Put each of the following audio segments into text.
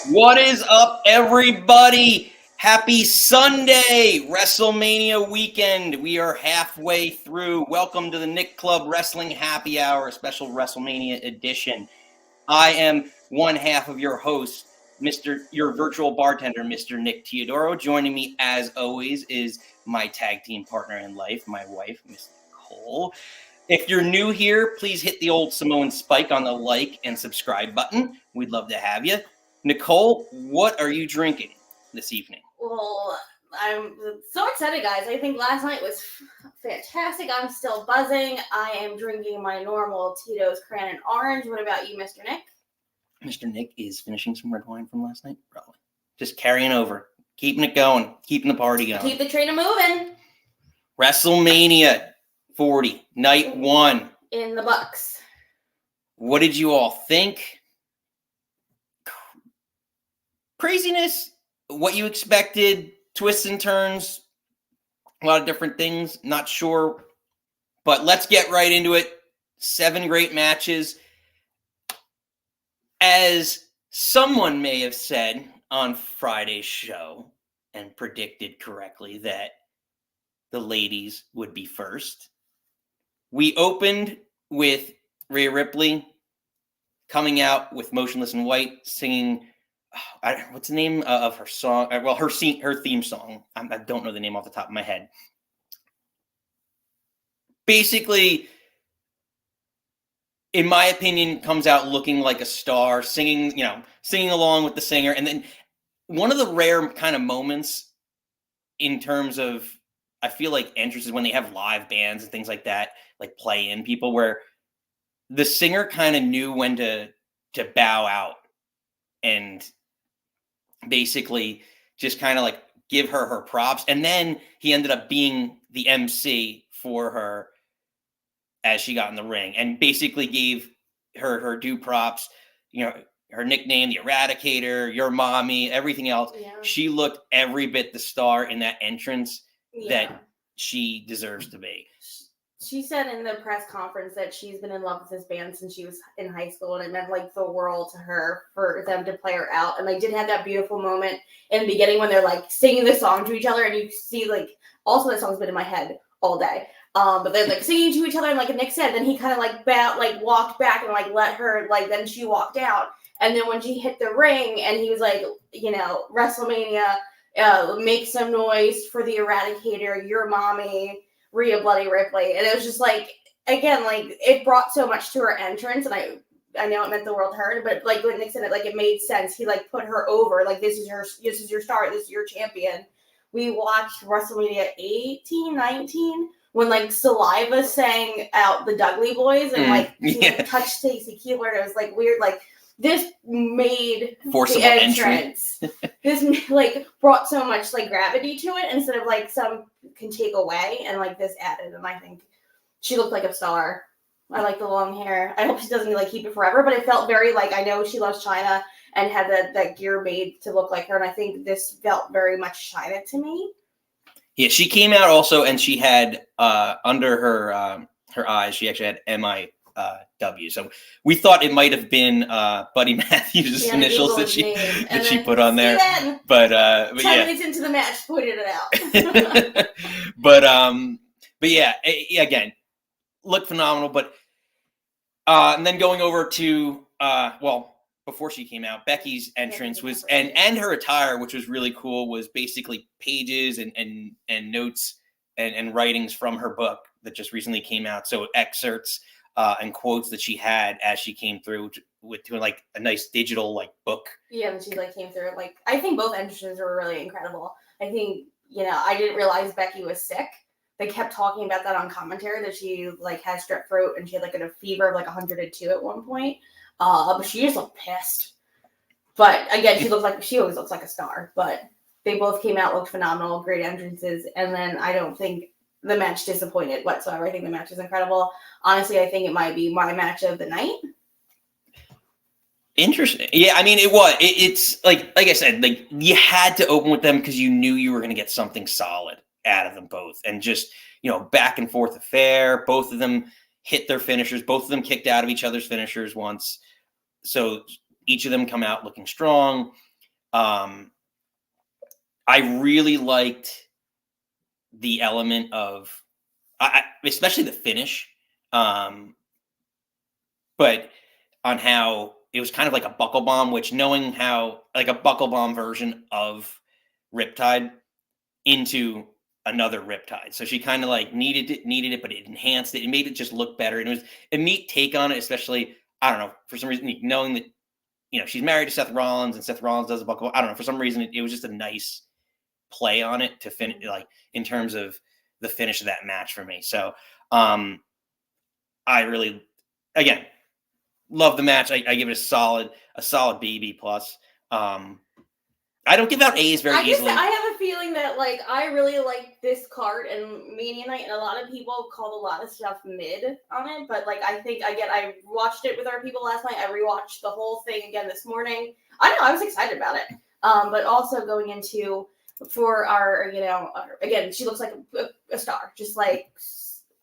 What is up, everybody? Happy Sunday, WrestleMania weekend. We are halfway through. Welcome to the Nick Club Wrestling Happy Hour, a special WrestleMania edition. I am one half of your host, your virtual bartender, Mr. Nick Teodoro. Joining me, as always, is my tag team partner in life, my wife, Miss Nicole. If you're new here, please hit the old Samoan spike on the like and subscribe button. We'd love to have you. Nicole, what are you drinking this evening? Well, I'm so excited, guys. I think last night was fantastic. I'm still buzzing. I am drinking my normal Tito's Cran and Orange. What about you, Mr. Nick? Mr. Nick is finishing some red wine from last night. Probably. Just carrying over. Keeping it going. Keeping the party going. Keep the train moving. WrestleMania 40, night one. In the Bucks. What did you all think? Craziness, what you expected, twists and turns, a lot of different things, not sure. But let's get right into it. 7 great matches. As someone may have said on Friday's show and predicted correctly that the ladies would be first, we opened with Rhea Ripley coming out with Motionless in White, singing, what's the name of her song? Well, her theme song. I don't know the name off the top of my head. Basically, in my opinion, comes out looking like a star, singing along with the singer. And then one of the rare kind of moments in terms of, I feel like entrances when they have live bands and things like that, like play in people, where the singer kind of knew when to bow out and basically just kind of like give her props. And then he ended up being the MC for her as she got in the ring and basically gave her due props, her nickname, the Eradicator, your mommy, everything else. Yeah. She looked every bit the star in that entrance that she deserves to be. She said in the press conference that she's been in love with this band since she was in high school, and it meant like the world to her for them to play her out. And they did have that beautiful moment in the beginning when they're like singing the song to each other, and you see like also that song's been in my head all day. But they're like singing to each other, and like Nick said, then he kind of like walked back and like let her then she walked out, and then when she hit the ring, and he was like, WrestleMania, make some noise for the Eradicator, your mommy, Rhea Bloody Ripley. And it was just like, again, like it brought so much to her entrance, and I know it meant the world to her, but like when Nick said it, like it made sense. He like put her over, like this is your star, this is your champion. We watched WrestleMania 18, 19 when like Saliva sang out the Dudley Boys and like touched Stacey Keebler. It was like weird, like this made forcible the entrance. This like brought so much like gravity to it instead of like some can take away, and like this added. And I think she looked like a star. I like the long hair. I hope she doesn't like keep it forever, but it felt very like, I know she loves China and had that gear made to look like her, and I think this felt very much China to me. Yeah, she came out also, and she had under her eyes, she actually had MIW. So we thought it might have been Buddy Matthews' initials that she put on there. But 10 minutes into the match, pointed it out. but yeah, again, looked phenomenal. But and then going over to before she came out, Becky's entrance was and her attire, which was really cool, was basically pages and notes and writings from her book that just recently came out. So excerpts and quotes that she had as she came through with like a nice digital like book. Yeah, and she like came through. Like I think both entrances were really incredible. I think I didn't realize Becky was sick. They kept talking about that on commentary, that she like had strep throat and she had like a fever of like 102 at one point. But she just looked pissed. But again, she always looks like a star. But they both came out, looked phenomenal, great entrances, and then I don't think the match disappointed whatsoever. I think the match is incredible. Honestly, I think it might be my match of the night. Interesting. Yeah, I mean, it was. It's like I said, like you had to open with them because you knew you were going to get something solid out of them both, and just back and forth affair. Both of them hit their finishers. Both of them kicked out of each other's finishers once. So each of them come out looking strong. I really liked the element of, especially the finish, but on how it was kind of like a buckle bomb, which knowing how like a buckle bomb version of Riptide into another Riptide. So she kind of like needed it, but it enhanced it. It made it just look better. And it was a neat take on it, especially, I don't know, for some reason, knowing that, she's married to Seth Rollins and Seth Rollins does a buckle. I don't know, for some reason, it was just a nice play on it to finish, like in terms of the finish of that match for me. So I really, again, love the match. I give it a solid BB plus. I don't give out A's very easily. I have a feeling that like I really like this card and Mania Night, and a lot of people called a lot of stuff mid on it. But like I think I watched it with our people last night. I rewatched the whole thing again this morning. I don't know, I was excited about it. But also going into for our again, she looks like a star. Just like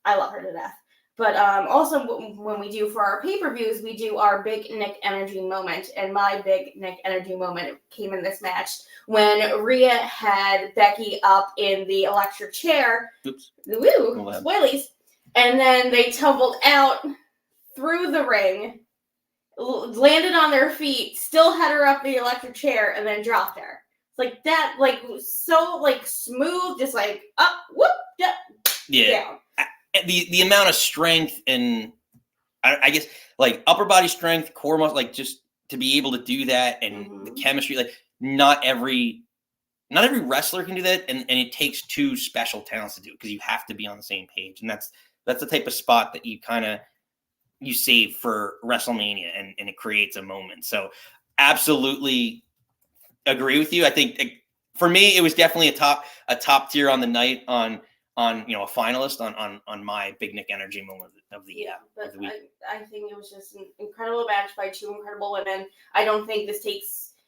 I love her to death. But also when we do for our pay-per-views, we do our Big Nick Energy moment. And my Big Nick Energy moment came in this match when Rhea had Becky up in the electric chair. Oops. Woo! Spoilies. And then they tumbled out through the ring, landed on their feet, still had her up the electric chair, and then dropped her. Like that, like so like smooth, just like up, whoop, down. The amount of strength and I guess like upper body strength, core muscle, like just to be able to do that, and the chemistry, like not every wrestler can do that, and it takes two special talents to do it, because you have to be on the same page, and that's the type of spot that you save for WrestleMania, and it creates a moment. So absolutely agree with you. I think for me, it was definitely a top tier on the night on a finalist on my Big Nick Energy moment of the week. I think it was just an incredible match by two incredible women. I don't think this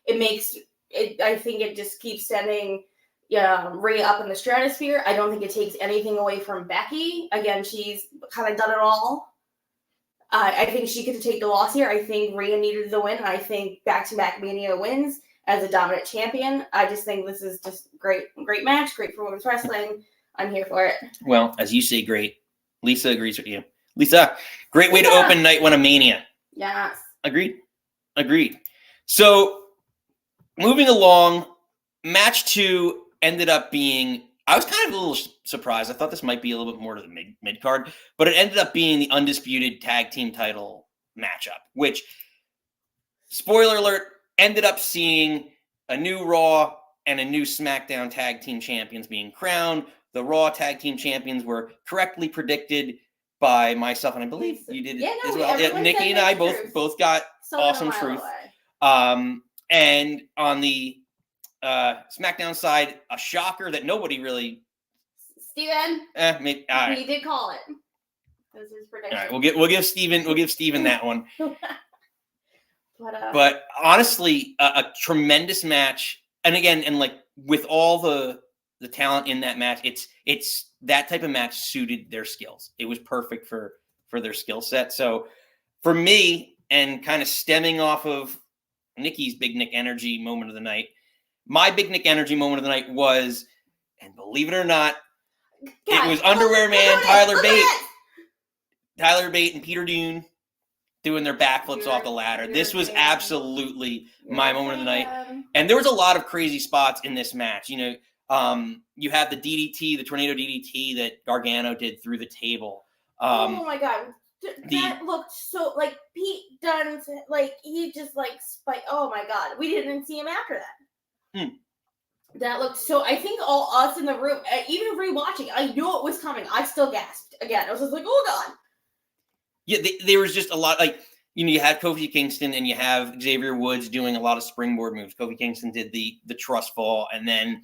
I think it just keeps sending Rhea up in the stratosphere. I don't think it takes anything away from Becky. Again, she's kind of done it all. I think she could take the loss here. I think Rhea needed the win, and I think back-to-back Mania wins as a dominant champion. I just think this is just great match, great for women's wrestling. I'm here for it. Well, as you say, great. Lisa agrees with you. Lisa, great way to open night one of Mania. Yes. Agreed. So, moving along, match 2 ended up being, I was kind of a little surprised. I thought this might be a little bit more to the mid card, but it ended up being the Undisputed Tag Team title matchup, which, spoiler alert, ended up seeing a new Raw and a new SmackDown Tag Team Champions being crowned. The Raw Tag Team Champions were correctly predicted by myself, and I believe you did as well. Yeah, Nikki and I both got awesome truth. And on the SmackDown side, a shocker that nobody really. Steven. Maybe, all right. He did call it. That was his prediction. All right, we'll give Steven that one. But But honestly, a tremendous match, and again, and like with all the talent in that match, it's that type of match suited their skills. It was perfect for their skill set. So for me, and kind of stemming off of Nikki's Big Nick Energy moment of the night, my Big Nick Energy moment of the night was, and believe it or not, it was Underwear Man Tyler Bate and Peter Dune doing their backflips off the ladder. This was absolutely my moment of the night. And there was a lot of crazy spots in this match. You have the DDT, the tornado DDT that Gargano did through the table. Oh my God. That looked so, like, Pete Dunne's, like, he just, like, spiked. Oh my God. We didn't see him after that. That looked so, I think all us in the room, even rewatching, I knew it was coming. I still gasped again. I was just like, oh God. Yeah, there was just a lot, like, you had Kofi Kingston and you have Xavier Woods doing a lot of springboard moves. Kofi Kingston did the trust fall, and then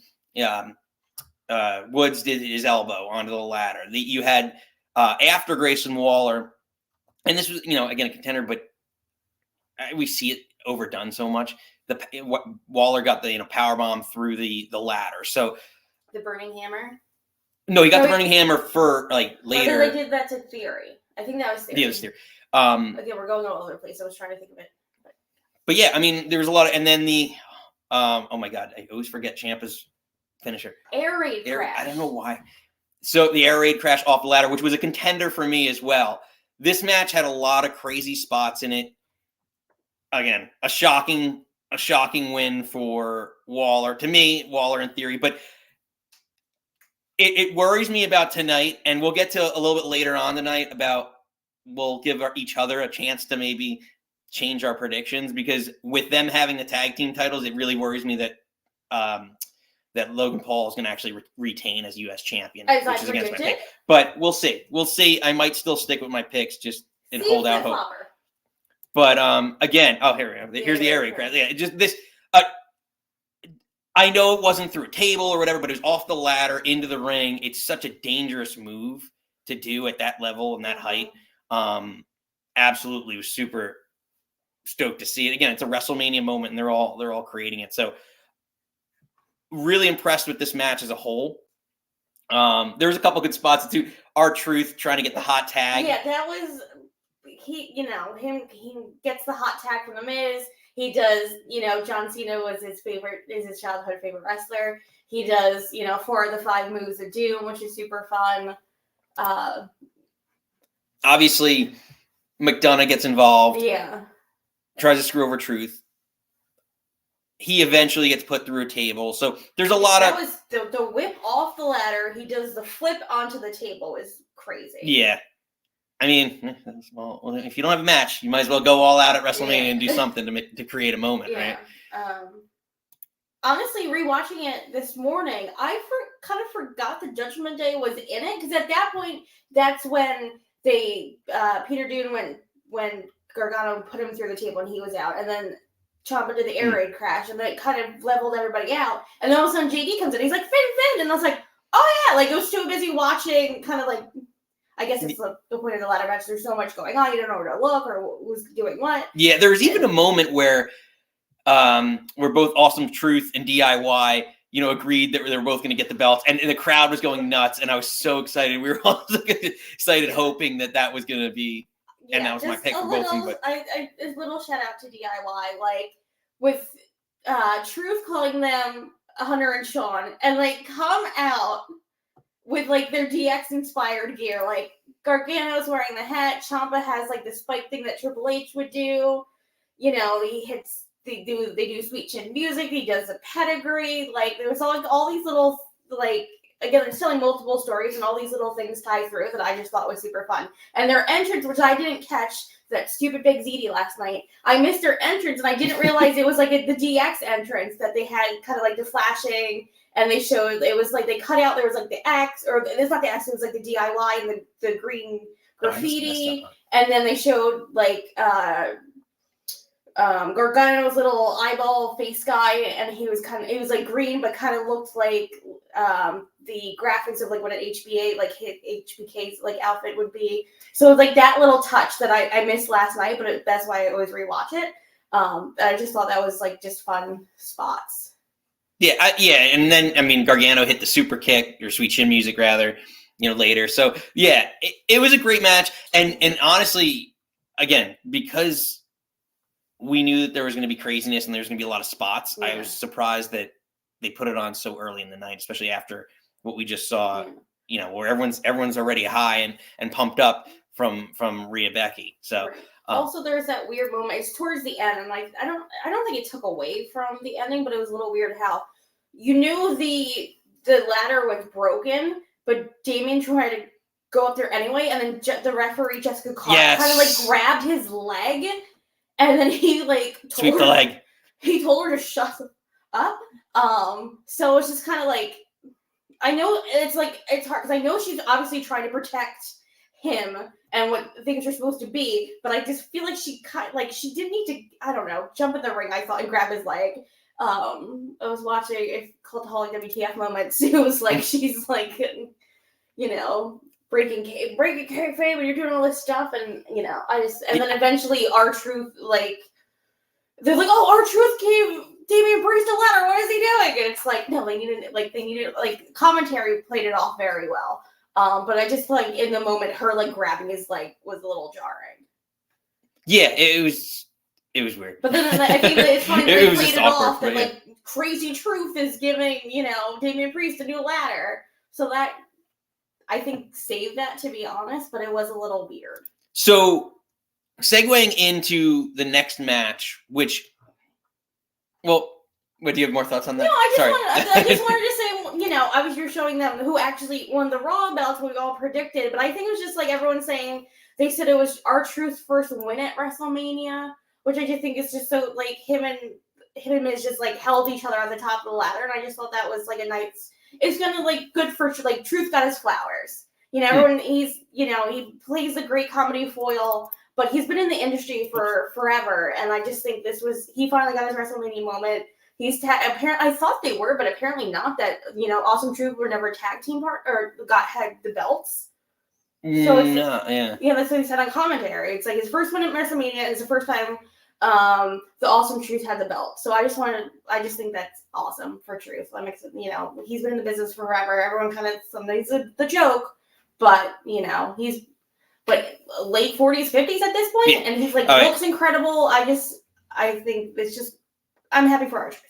Woods did his elbow onto the ladder. You had after Grayson Waller, and this was, again, a contender, but we see it overdone so much. Waller got the power bomb through the ladder. So the burning hammer. No, he got the burning hammer for like later. They did that to Theory. I think that was Theory. Yeah, it was Theory. Again, we're going all over the place. I was trying to think of it. But yeah, I mean, there was a lot of, and then Oh my God, I always forget Ciampa's finisher. Air raid crash. I don't know why. So the air raid crash off the ladder, which was a contender for me as well. This match had a lot of crazy spots in it. Again, a shocking win for Waller. To me, Waller in theory, but it worries me about tonight, and we'll get to a little bit later on tonight about we'll give each other a chance to maybe change our predictions, because with them having the tag team titles, it really worries me that that Logan Paul is going to actually retain as U.S. champion, which is against my pick. But we'll see. We'll see. I might still stick with my picks just and hold out hope. But again, here we go. Here's the air raid crash. Yeah, just this. I know it wasn't through a table or whatever, but it was off the ladder into the ring. It's such a dangerous move to do at that level and that height. Absolutely was super stoked to see it. Again, it's a WrestleMania moment, and they're all creating it. So really impressed with this match as a whole. There's a couple good spots too. R-Truth trying to get the hot tag. Yeah, that was he gets the hot tag from The Miz. He does, John Cena was his childhood favorite wrestler. He does, 4 of the 5 moves of Doom, which is super fun. Obviously, McDonough gets involved. Yeah. Tries to screw over Truth. He eventually gets put through a table. So there's a lot of... That was the whip off the ladder. He does the flip onto the table is crazy. Yeah. I mean, well, if you don't have a match, you might as well go all out at WrestleMania and do something to create a moment, right? Honestly, rewatching it this morning, I kind of forgot the Judgment Day was in it, because at that point, that's when Peter Dunne when Gargano put him through the table and he was out, and then Ciampa did the air raid crash, and then it kind of leveled everybody out, and then all of a sudden JD comes in, he's like, Finn, and I was like, oh yeah, like I was too busy watching, kind of like, I guess it's the point of the ladder match, there's so much going on, you don't know where to look, or who's doing what. Yeah, there was even a moment where both Awesome Truth and DIY, agreed that they were both going to get the belts, and the crowd was going nuts, and I was so excited. We were all excited, hoping that was going to be, and that was my pick for both of them. But a little shout out to DIY, like with Truth calling them Hunter and Sean, and like come out with like their DX inspired gear, like Gargano's wearing the hat, Ciampa has like the spike thing that Triple H would do, he hits. They do Sweet Chin Music. He does a pedigree. Like there was all these little, like, again, they're telling multiple stories, and all these little things tie through that I just thought was super fun. And their entrance, which I didn't catch, that stupid Big ZD last night. I missed their entrance, and I didn't realize it was like the DX entrance that they had, kind of like the flashing, and they showed it was like they cut out. There was like the X, or it's not the X. It was like the DIY and the green graffiti, and then they showed like. Gargano's little eyeball face guy, and it was like green, but kind of looked like the graphics of like what an HBA, like HBK's like outfit would be. So it was like that little touch that I missed last night, but that's why I always rewatch it. I just thought that was like just fun spots. Yeah, and then I mean Gargano hit the super kick, or Sweet Chin Music rather, later. So yeah, it was a great match, and honestly, again, because we knew that there was going to be craziness and there was going to be a lot of spots. Yeah. I was surprised that they put it on so early in the night, especially after what we just saw, where everyone's already high and pumped up from Rhea Becky. So right. Also there's that weird moment. It's towards the end, and like I don't think it took away from the ending, but it was a little weird how you knew the ladder was broken, but Damien tried to go up there anyway, and then the referee Jessica Carr kind of like grabbed his leg. And then he sweep the leg. He told her to shut up. So it's just kind of like, I know it's hard because I know she's obviously trying to protect him and what things are supposed to be, but I just feel like she didn't need to, I don't know, jump in the ring, I thought, and grab his leg. I was watching a Cultaholic WTF moments. It was like she's like, breaking kayfabe when you're doing all this stuff, and and then eventually R-Truth, they're like, oh, R-Truth gave Damian Priest a ladder, what is he doing? And it's like, no, they needed commentary played it off very well. But I just in the moment, her grabbing his leg was a little jarring. Yeah, it was It was weird. But then I think that it's funny that It they was played just it awkward, off that but yeah. like Crazy Truth is giving, Damian Priest a new ladder. So that I think saved that, to be honest, but it was a little weird. So segueing into the next match, which, well, what, do you have more thoughts on that? No, I just Sorry. wanted to say, you're showing them who actually won the Raw belts, we all predicted, but I think it was just like everyone saying, they said it was R-Truth's first win at WrestleMania, which I just think is just so, like, him and Miz just, like, held each other at the top of the ladder, and I just thought that was, like, a nice, it's gonna, like, good for, like, Truth got his flowers. Everyone, he plays a great comedy foil, but he's been in the industry for forever, and I just think he finally got his WrestleMania moment. Apparently, I thought they were, but apparently not. That Awesome Truth were never tag team had the belts. So it's that's what he said on commentary. It's like his first win at WrestleMania is the first time the Awesome Truth had the belt. So I just think that's awesome for Truth. He's been in the business forever. Everyone kind of sometimes the joke, but he's late 40s, 50s at this point, and he's looks incredible. I think it's just I'm happy for R-Truth.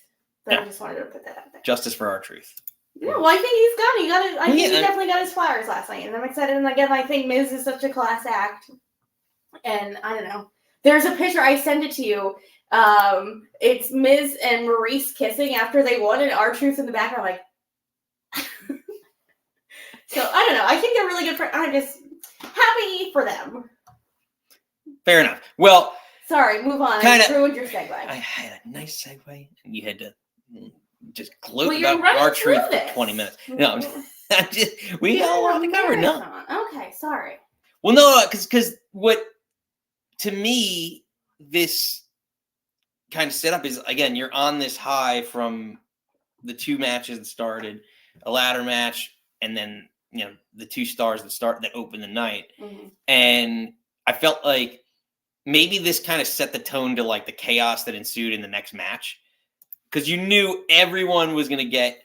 So I just wanted to put that out there. Justice for R-Truth. Yeah, well, I think he got it. I think he definitely got his flowers last night, and I'm excited. And again, I think Miz is such a class act, and I don't know. There's a picture, I send it to you. It's Miz and Maurice kissing after they won, and R-Truth in the background, like. So I don't know. I think they're really good for. I'm just happy for them. Fair enough. Well. Sorry, move on. I ruined your segue. I had a nice segue, and you had to just gloat about R-Truth for 20 minutes. No, we got a lot to cover. No. Okay, sorry. Well, no, because what, to me, this kind of setup is, again, you're on this high from the two matches that started, a ladder match, and then, the two stars that open the night. Mm-hmm. And I felt like maybe this kind of set the tone to like the chaos that ensued in the next match, because you knew everyone was going to get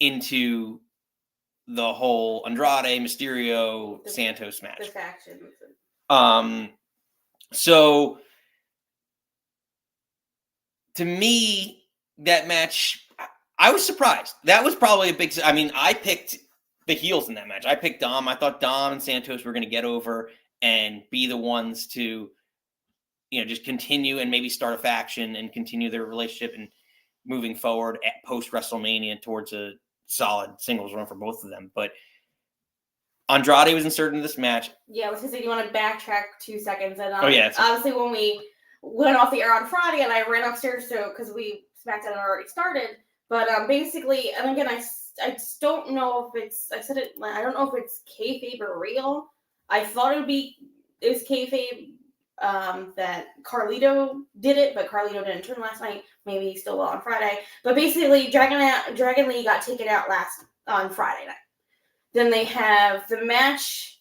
into the whole Andrade, Mysterio, Santos match. The factions. So to me, that match, I was surprised. That was probably I picked the heels in that match. I picked Dom. I thought Dom and Santos were going to get over and be the ones to just continue and maybe start a faction and continue their relationship and moving forward at post WrestleMania towards a solid singles run for both of them. But Andrade was inserted in this match. Yeah, I was going to say, you want to backtrack 2 seconds. And obviously when we went off the air on Friday and I ran upstairs because SmackDown had already started. But basically, and again, I just don't know if it's, I don't know if it's kayfabe or real. I thought it was kayfabe. That Carlito did it, but Carlito didn't turn last night. Maybe he still will on Friday. But basically, Dragon Lee got taken out on Friday night. Then they have the match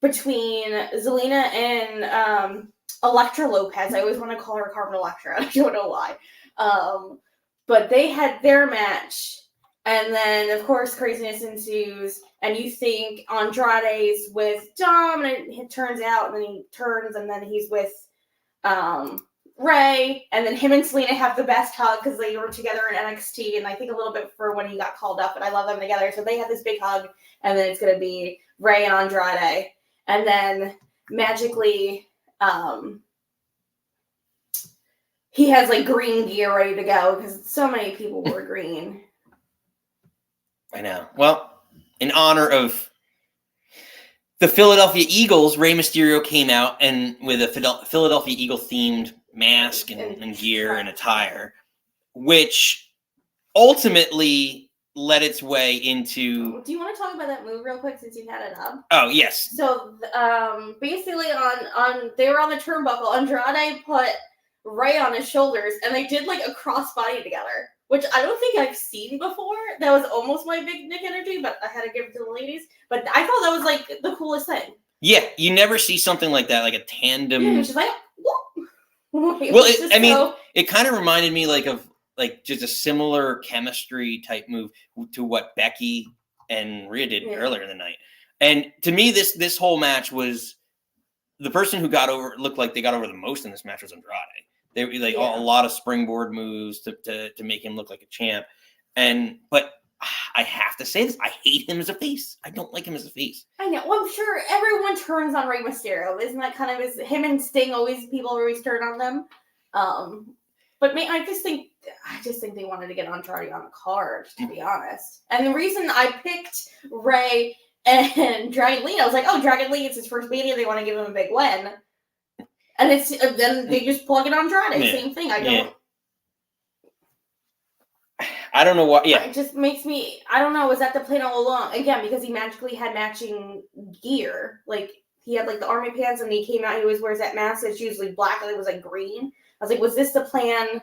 between Zelina and Elektra Lopez. I always want to call her Carmen Electra. I don't know why. But they had their match. And then, of course, craziness ensues, and you think Andrade's with Dom, and it turns out, and then he turns, and then he's with Rey, and then him and Selena have the best hug because they were together in NXT, and I think a little bit for when he got called up, but I love them together. So they have this big hug, and then it's going to be Rey and Andrade. And then magically, he has like green gear ready to go because so many people were green. I know. Well, in honor of the Philadelphia Eagles, Rey Mysterio came out and with a Philadelphia Eagle themed mask and gear and attire, which ultimately led its way into. Do you want to talk about that move real quick since you had it up? Oh yes. So basically on they were on the turnbuckle. Andrade put Rey on his shoulders and they did like a crossbody together, which I don't think I've seen before. That was almost my Big Nick energy, but I had to give it to the ladies. But I thought that was like the coolest thing. Yeah, you never see something like that, like a tandem. Yeah, she's like, whoop. Well, it kind of reminded me of just a similar chemistry type move to what Becky and Rhea did earlier in the night. And to me, this whole match was the person who looked like they got over the most in this match was Andrade. They were like a lot of springboard moves to make him look like a champ. But I have to say this: I hate him as a face. I don't like him as a face. I know. Well, I'm sure everyone turns on Rey Mysterio. Isn't that kind of him and Sting? People always turn on them. But I just think they wanted to get Andrade on the card, to be honest. And the reason I picked Rey and Dragon Lee, I was like, oh, Dragon Lee, it's his first Mania. They want to give him a big win. And then they just plug it on Andrade. Yeah. Same thing. I don't know what. Yeah, it just makes me. I don't know. Was that the plan all along? Again, because he magically had matching gear. Like he had like the army pants, and he came out. He always wears that mask. It's usually black, and it was like green. I was like, was this the plan?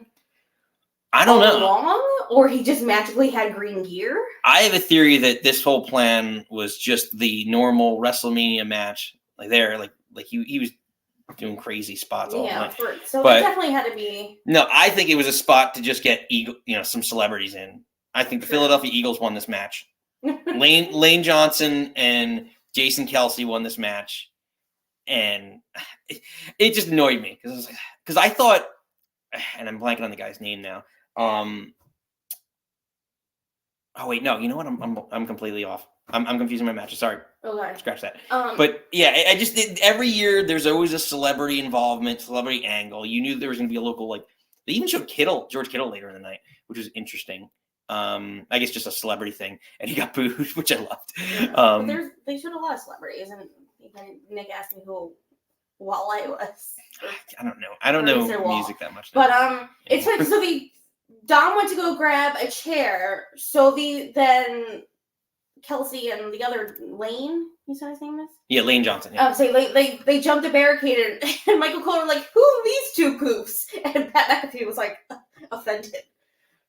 I don't know. Along, or he just magically had green gear. I have a theory that this whole plan was just the normal WrestleMania match. Like he was doing crazy spots all night. So it definitely had to be. No, I think it was a spot to just get some celebrities in. I think the Philadelphia Eagles won this match. Lane Johnson and Jason Kelsey won this match, and it just annoyed me because I thought, and I'm blanking on the guy's name now. Oh wait, no, you know what? I'm completely off. I'm confusing my matches. Sorry. Okay. Scratch that. But yeah, I just every year there's always a celebrity involvement, celebrity angle. You knew there was going to be a local, like they even showed George Kittle later in the night, which was interesting. I guess just a celebrity thing, and he got booed, which I loved. They showed a lot of celebrities, and Nick asked me who Wale was. I don't know. I don't know music that much. But it's like so Dom went to go grab a chair, so then Kelsey and the other Lane, you said his name is? Yeah, Lane Johnson. Yeah. They jumped the barricade, and Michael Cole was like, who are these two poofs? And Pat McAfee was like offended.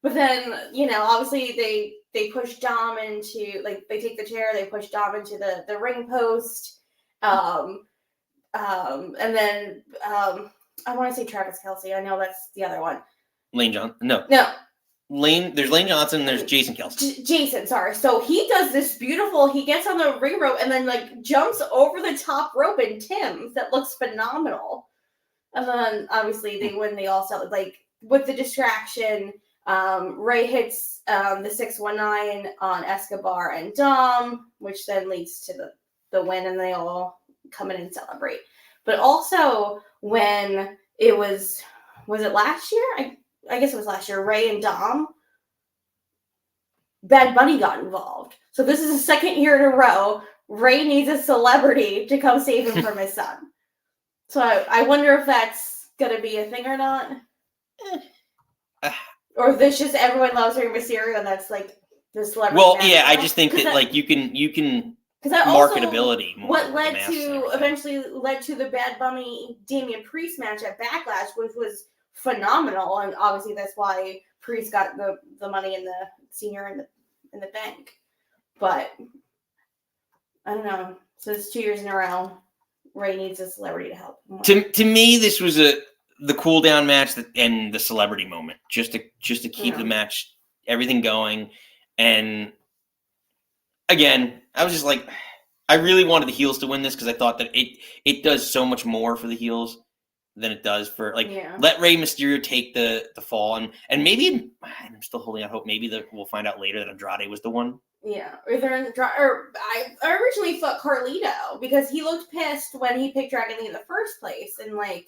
But then, obviously they push Dom into, like, they take the chair, they push Dom into the ring post. And then I want to say Travis Kelsey. I know that's the other one. Lane Johnson? No. There's Lane Johnson and there's Jason Kelsey. Jason, sorry. So he does this beautiful, he gets on the ring rope and then like jumps over the top rope in Tim's that looks phenomenal. And then obviously they win, they all sell like with the distraction. Rey hits the 619 on Escobar and Dom, which then leads to the win, and they all come in and celebrate. But also when it was it last year? I guess it was last year, Rey and Dom, Bad Bunny got involved. So this is the second year in a row, Rey needs a celebrity to come save him from his son. So I wonder if that's going to be a thing or not. Or if this just everyone loves Rey Mysterio and that's like the celebrity. Well, yeah, I just think that like you can marketability more. What eventually led to the Bad Bunny Damian Priest match at Backlash, which was phenomenal, and obviously that's why Priest got the money in the senior in the bank. But I don't know. So it's 2 years in a row. Rey needs a celebrity to help. To me, this was the cool down match and the celebrity moment, just to keep the match, everything going. And again, I was just like, I really wanted the heels to win this because I thought that it does so much more for the heels than it does for let Rey Mysterio take the fall and maybe I'm still holding out hope. Maybe we'll find out later that Andrade was the one. Yeah, I originally thought Carlito because he looked pissed when he picked Dragon Lee in the first place, and like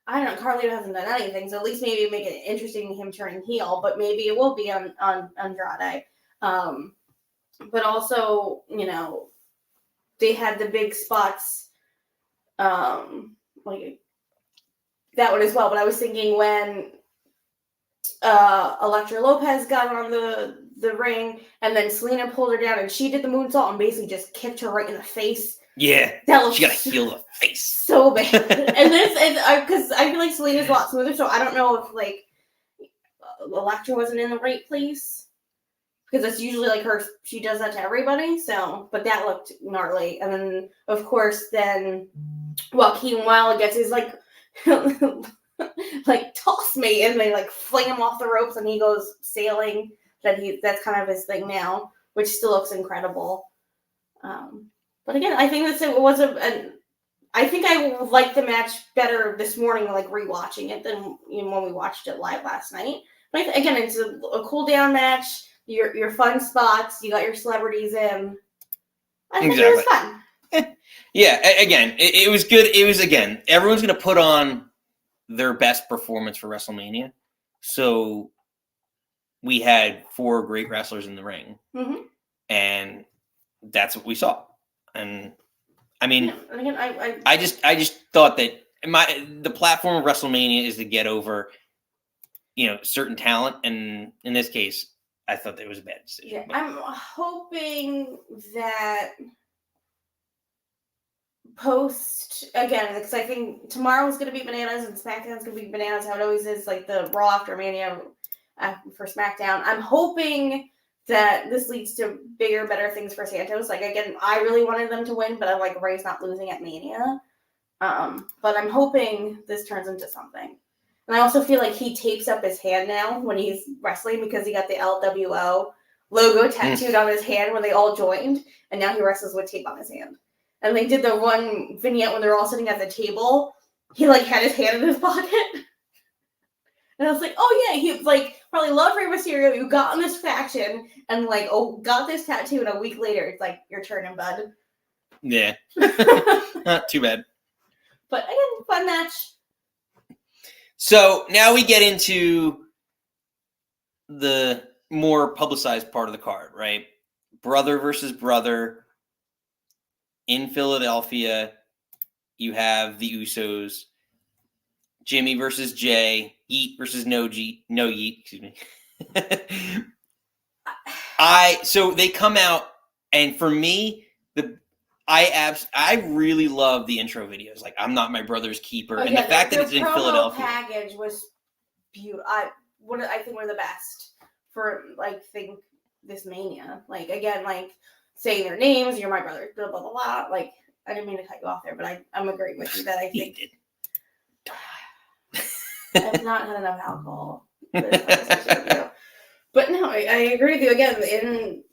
I don't know, Carlito hasn't done anything, so at least maybe make it interesting him turning heel. But maybe it will be on Andrade. But also they had the big spots, like. That one as well, but I was thinking when Elektra Lopez got on the ring and then Selena pulled her down and she did the moonsault and basically just kicked her right in the face. Yeah, she got to heal the face so bad. And because I feel like Selena's a lot smoother, so I don't know if like Elektra wasn't in the right place because that's usually like she does that to everybody. So, but that looked gnarly. And then of course, Joaquin Wilde gets his like. Like toss me and they like fling him off the ropes and he goes sailing. That's kind of his thing now, which still looks incredible. But again, I think it was I think I liked the match better this morning, like rewatching it, than when we watched it live last night. But again, it's a cool down match. Your fun spots. You got your celebrities in. I think it was fun. Yeah. Again, it was good. It was everyone's gonna put on their best performance for WrestleMania. So we had 4 great wrestlers in the ring, and that's what we saw. And I mean, again, I just thought that the platform of WrestleMania is to get over, certain talent, and in this case, I thought that was a bad decision. Yeah, I'm hoping that post again, because I think tomorrow's going to be bananas and SmackDown's going to be bananas. How it always is, like the Raw after Mania for SmackDown. I'm hoping that this leads to bigger, better things for Santos. Like again, I really wanted them to win, but I'm like, Rey's not losing at Mania. But I'm hoping this turns into something. And I also feel like he tapes up his hand now when he's wrestling because he got the LWO logo tattooed on his hand when they all joined, and now he wrestles with tape on his hand. And they did the one vignette when they're all sitting at the table. He like had his hand in his pocket. And I was like, oh yeah, he like probably loved Rey Mysterio. You got in this faction and like, got this tattoo, and a week later it's like your turn, bud. Yeah. Not too bad. But again, fun match. So now we get into the more publicized part of the card, right? Brother versus brother. In Philadelphia, you have the Usos. Jimmy versus Jay. Yeet versus no Yeet. Excuse me. So they come out, and for me, I really love the intro videos. Like, I'm not my brother's keeper, and the fact that it's in Philadelphia. The package was beautiful. I think one of the best for this Mania. Like again, like saying their names. You're my brother. Blah blah blah blah. Like I didn't mean to cut you off there, but I'm agreeing with you that I think I've not had enough alcohol. But no, I agree with you again.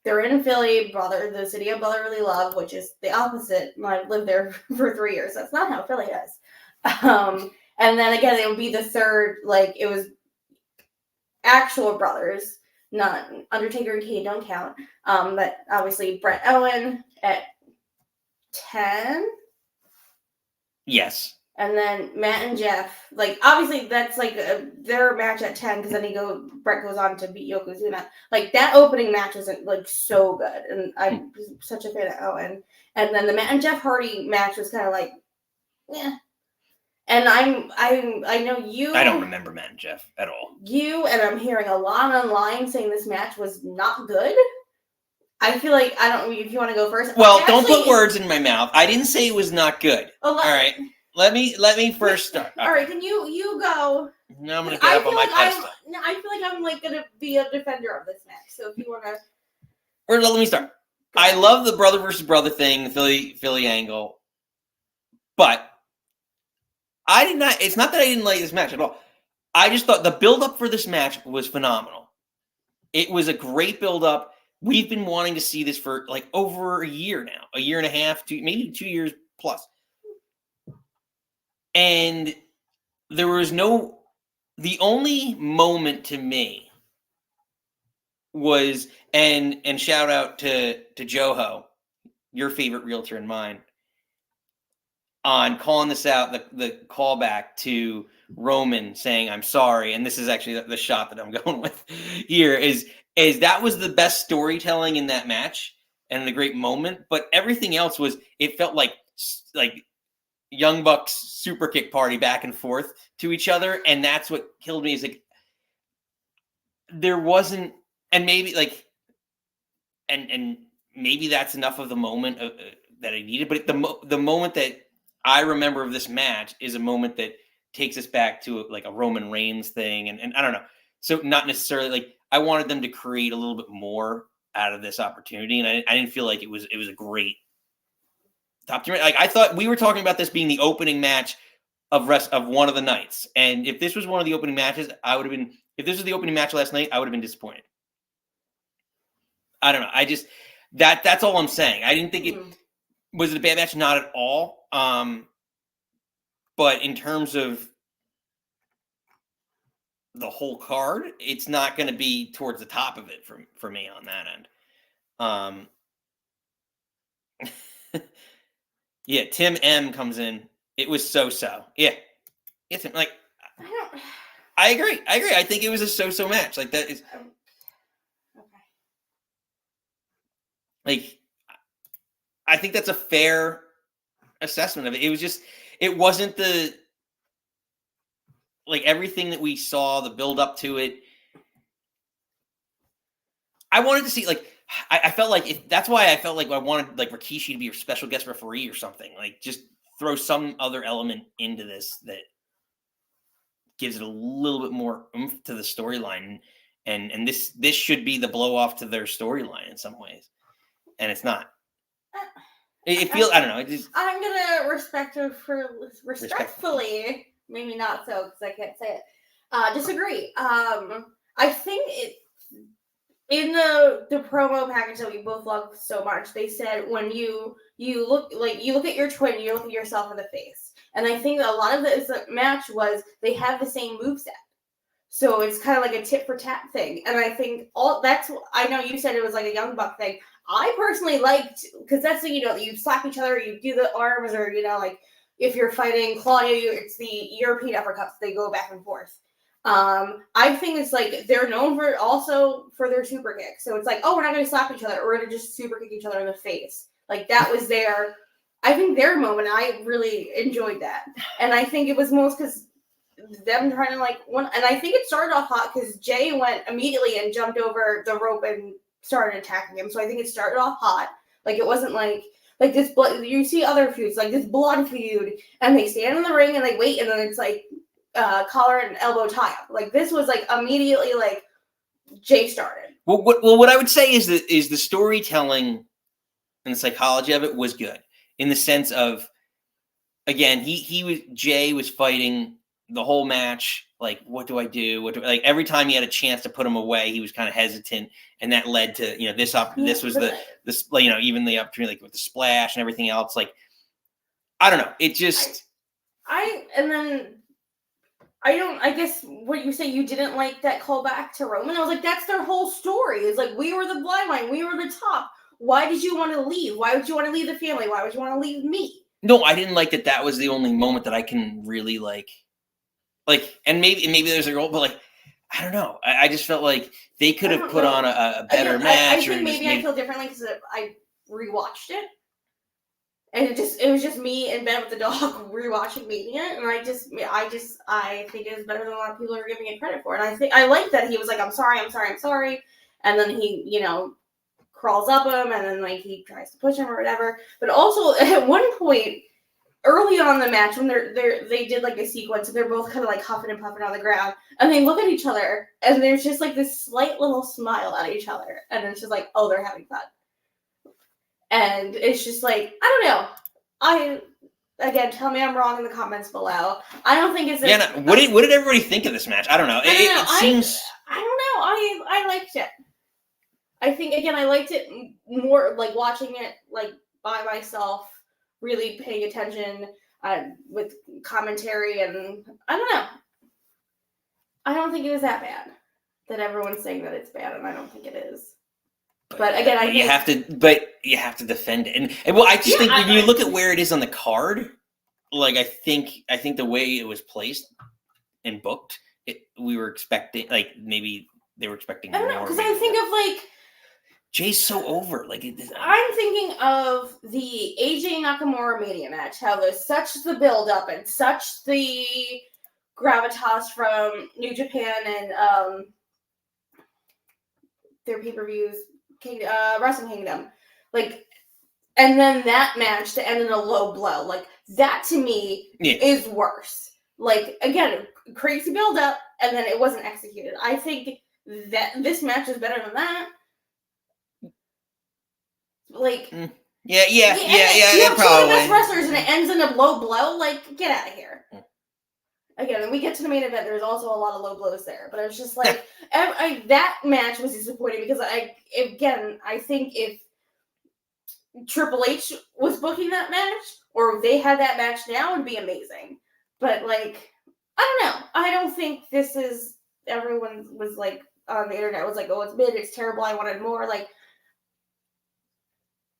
They're in Philly, the city of brotherly love, which is the opposite. I've lived there for 3 years. That's not how Philly is. And then again, it would be the third, like it was actual brothers, not Undertaker and Kane don't count. But obviously Bret Owen at 10. Yes. And then Matt and Jeff, like obviously that's like their match at 10 because then Bret goes on to beat Yokozuna. Like that opening match was like so good, and I'm such a fan of Owen. And then the Matt and Jeff Hardy match was kind of like, yeah. And I know you. I don't remember Matt and Jeff at all. I'm hearing a lot online saying this match was not good. I feel like I don't. If you want to go first. Well, don't put words in my mouth. I didn't say it was not good. All right. Let me first start. All right, then you go. Now I'm gonna get up on my pedestal. I feel like I'm like gonna be a defender of this match. So if you wanna, or let me start. I love the brother versus brother thing, the Philly angle, but I did not. It's not that I didn't like this match at all. I just thought the build up for this match was phenomenal. It was a great build up. We've been wanting to see this for like over a year now, a year and a half, maybe 2 years plus. And there was the only moment to me was, and shout out to Joho, your favorite realtor and mine, on calling this out, the callback to Roman saying, I'm sorry. And this is actually the shot that I'm going with here is that was the best storytelling in that match and the great moment. But everything else it felt like Young Bucks super kick party back and forth to each other, and that's what killed me. Is like there wasn't, and maybe like, and maybe that's enough of the moment that I needed. But the moment that I remember of this match is a moment that takes us back to like a Roman Reigns thing, and I don't know. So not necessarily like I wanted them to create a little bit more out of this opportunity, and I didn't feel like it was a great top 10. Like I thought we were talking about this being the opening match of one of the nights, and if this was one of the opening matches, I would have been. If this was the opening match last night, I would have been disappointed. I don't know. I just that's all I'm saying. I didn't think it was a bad match. Not at all. But in terms of the whole card, it's not going to be towards the top of it for me on that end. Yeah, Tim M comes in. It was so. Yeah, it's like I agree. I think it was a so match. Like that is okay. like I think that's a fair assessment of it. It was just it wasn't the like everything that we saw, the build up to it. I wanted to see like I felt like if that's why I felt like I wanted like Rikishi to be your special guest referee or something. Like just throw some other element into this that gives it a little bit more oomph to the storyline. And this should be the blow off to their storyline in some ways. And it's not. It feels I don't know. It just, I'm gonna respectfully, maybe not so because I can't say it. Disagree. I think it in the promo package that we both love so much. They said when you look at your twin, you look at yourself in the face. And I think that a lot of this match was they have the same moveset. So it's kind of like a tit for tat thing. And I think I know you said it was like a Young Buck thing. I personally liked, because that's you slap each other, you do the arms, or like if you're fighting Claudia, it's the European uppercuts. They go back and forth. I think it's like they're known for their super kick. So it's like, oh, we're not going to slap each other. We're going to just super kick each other in the face. Like that was their moment. I really enjoyed that. And I think it was most because them trying to and I think it started off hot because Jay went immediately and jumped over the rope and started attacking him. So I think it started off hot. Like it wasn't like this blood. You see other feuds like this blood feud, and they stand in the ring and they wait, and then it's like collar and elbow tie up. Like this was like immediately like Jay started. Well, what I would say is that the storytelling and the psychology of it was good in the sense of, again, Jay was fighting the whole match. Like, what do I do? Like every time he had a chance to put him away, he was kind of hesitant, and that led to this up. This was this even the opportunity like with the splash and everything else. Like, I don't know. It just I guess what you say, you didn't like that callback to Roman. I was like, that's their whole story. It's like, we were the bloodline. We were the top. Why did you want to leave? Why would you want to leave the family? Why would you want to leave me? No, I didn't like that. That was the only moment that I can really like, and maybe there's a role, but like, I don't know. I just felt like they could have put on a better match. I think maybe I feel differently because I rewatched it. And it was just me in bed with the dog rewatching Mania, and I think it was better than a lot of people are giving it credit for. And I think I like that he was like, I'm sorry, and then he crawls up him, and then like he tries to push him or whatever. But also at one point early on in the match when they did like a sequence, and they're both kind of like huffing and puffing on the ground, and they look at each other, and there's just like this slight little smile at each other, and it's just like, oh, they're having fun. And it's just like, I don't know. Again, tell me I'm wrong in the comments below. I don't think it's... What did everybody think of this match? I don't know. It seems... I don't know. I liked it. I think, again, I liked it more, like, watching it, like, by myself, really paying attention with commentary, and I don't know. I don't think it was that bad. That everyone's saying that it's bad, and I don't think it is. But again, you have to defend it, and well, I just think when you look at where it is on the card, like I think the way it was placed and booked, we were expecting maybe they were expecting more. I don't know, because I think of like Jay's so over. I'm thinking of the AJ Nakamura Mania match, how there's such the build up and such the gravitas from New Japan and their pay-per-views. Wrestling Kingdom, and then that match to end in a low blow, that to me is worse. Again, crazy build up, and then it wasn't executed. I think that this match is better than that. Yeah, probably. Two of the best wrestlers, and it ends in a low blow. Get out of here. Again, when we get to the main event, there's also a lot of low blows there. But it was just that match was disappointing because I think if Triple H was booking that match, or if they had that match now, it'd be amazing. But like, I don't know. I don't think this is. Everyone was like on the internet was like, "Oh, it's mid. It's terrible. I wanted more." Like,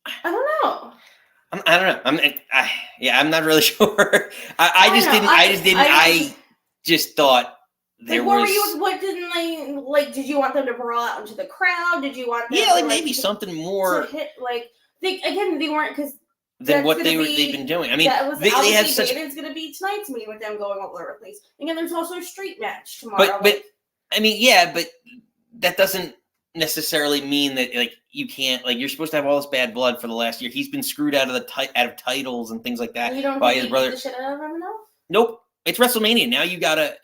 I don't know. I don't know. I'm not really sure. I just thought there like, was. What didn't they like? Did you want them to brawl out into the crowd? Did you want them? Yeah, like maybe something more to hit. Like they weren't because. Than what they've been doing. I mean, that was they have such. It's going to be tonight's meeting with them going all over the place. Again, there's also a street match tomorrow. But I mean, yeah, but that doesn't necessarily mean that like you can't like you're supposed to have all this bad blood for the last year. He's been screwed out of out of titles and things like that you don't by his brother. The shit out of him enough? Nope, it's WrestleMania now. You gotta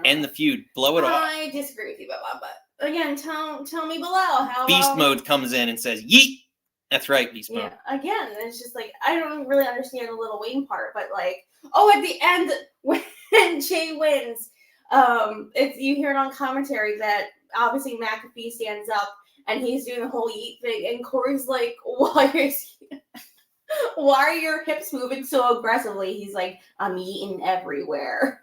end the feud, blow it off. I disagree with you about that, but again, tell me below how Beast Mode comes in and says yeet. That's right, Beast Mode. Yeah, again, it's just like I don't really understand the Little Wayne part, but like, at the end when Jay wins, it's you hear it on commentary that obviously McAfee stands up and he's doing the whole yeet thing, and Corey's like, why are your hips moving so aggressively? He's like, I'm eating everywhere.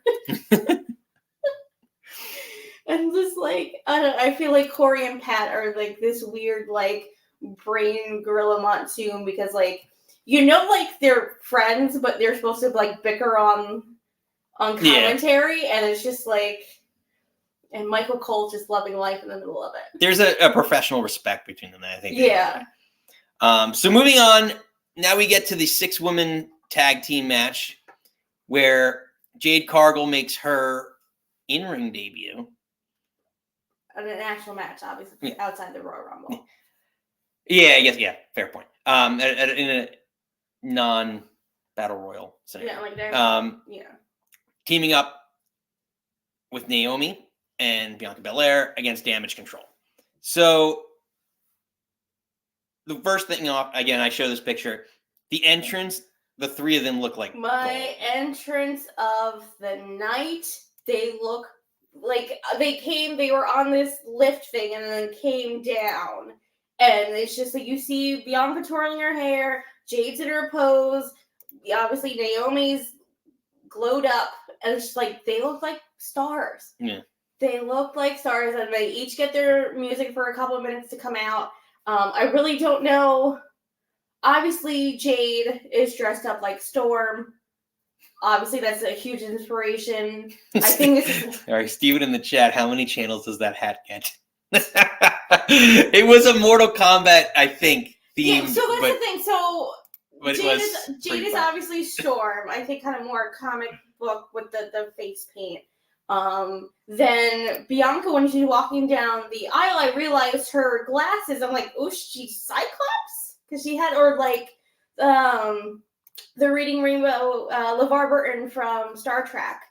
And just like I feel like Corey and Pat are like this weird like brain gorilla monsoon because like like they're friends but they're supposed to like bicker on commentary and it's just like and Michael Cole just loving life in the middle of it. There's a professional respect between them, I think. Yeah. So moving on, now we get to the 6-woman tag team match where Jade Cargill makes her in-ring debut. An actual match, obviously, outside the Royal Rumble. Yeah, I guess. Yeah, fair point. In a non-battle royal scenario. Yeah, like teaming up with Naomi and Bianca Belair against Damage Control. So the first thing off, again, I show this picture. The entrance, the three of them look like my gold. Entrance of the night. They look like they were on this lift thing and then came down. And it's just like you see Bianca twirling her hair, Jade's in her pose, obviously Naomi's glowed up, and it's just like they look like stars. Yeah. They look like stars, and they each get their music for a couple of minutes to come out. I really don't know. Obviously, Jade is dressed up like Storm. Obviously, that's a huge inspiration. I think it's... All right, Steven in the chat, how many channels does that hat get? It was a Mortal Kombat, I think, theme. Yeah, so that's the thing. So Jade is fun. Obviously Storm. I think kind of more comic book with the face paint. Then Bianca, when she's walking down the aisle, I realized her glasses. I'm like, oh, she's Cyclops? Because she had, or like, the Reading Rainbow, LeVar Burton from Star Trek.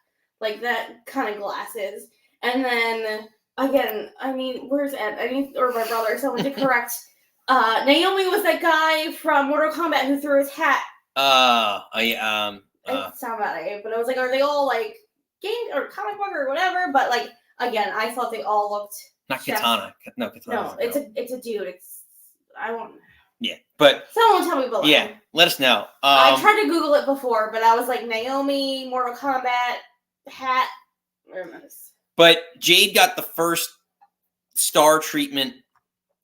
Like that kind of glasses. And then... Again, I mean, where's Ed? Or my brother, someone to correct. Naomi was that guy from Mortal Kombat who threw his hat. It sound about it, but I was like, are they all like game or comic book or whatever? But like, again, I thought they all looked. Not Katana. No, Katana. No, it's a dude. I won't. Yeah, but someone tell me below. Yeah, let us know. I tried to Google it before, but I was like Naomi, Mortal Kombat hat. But Jade got the first star treatment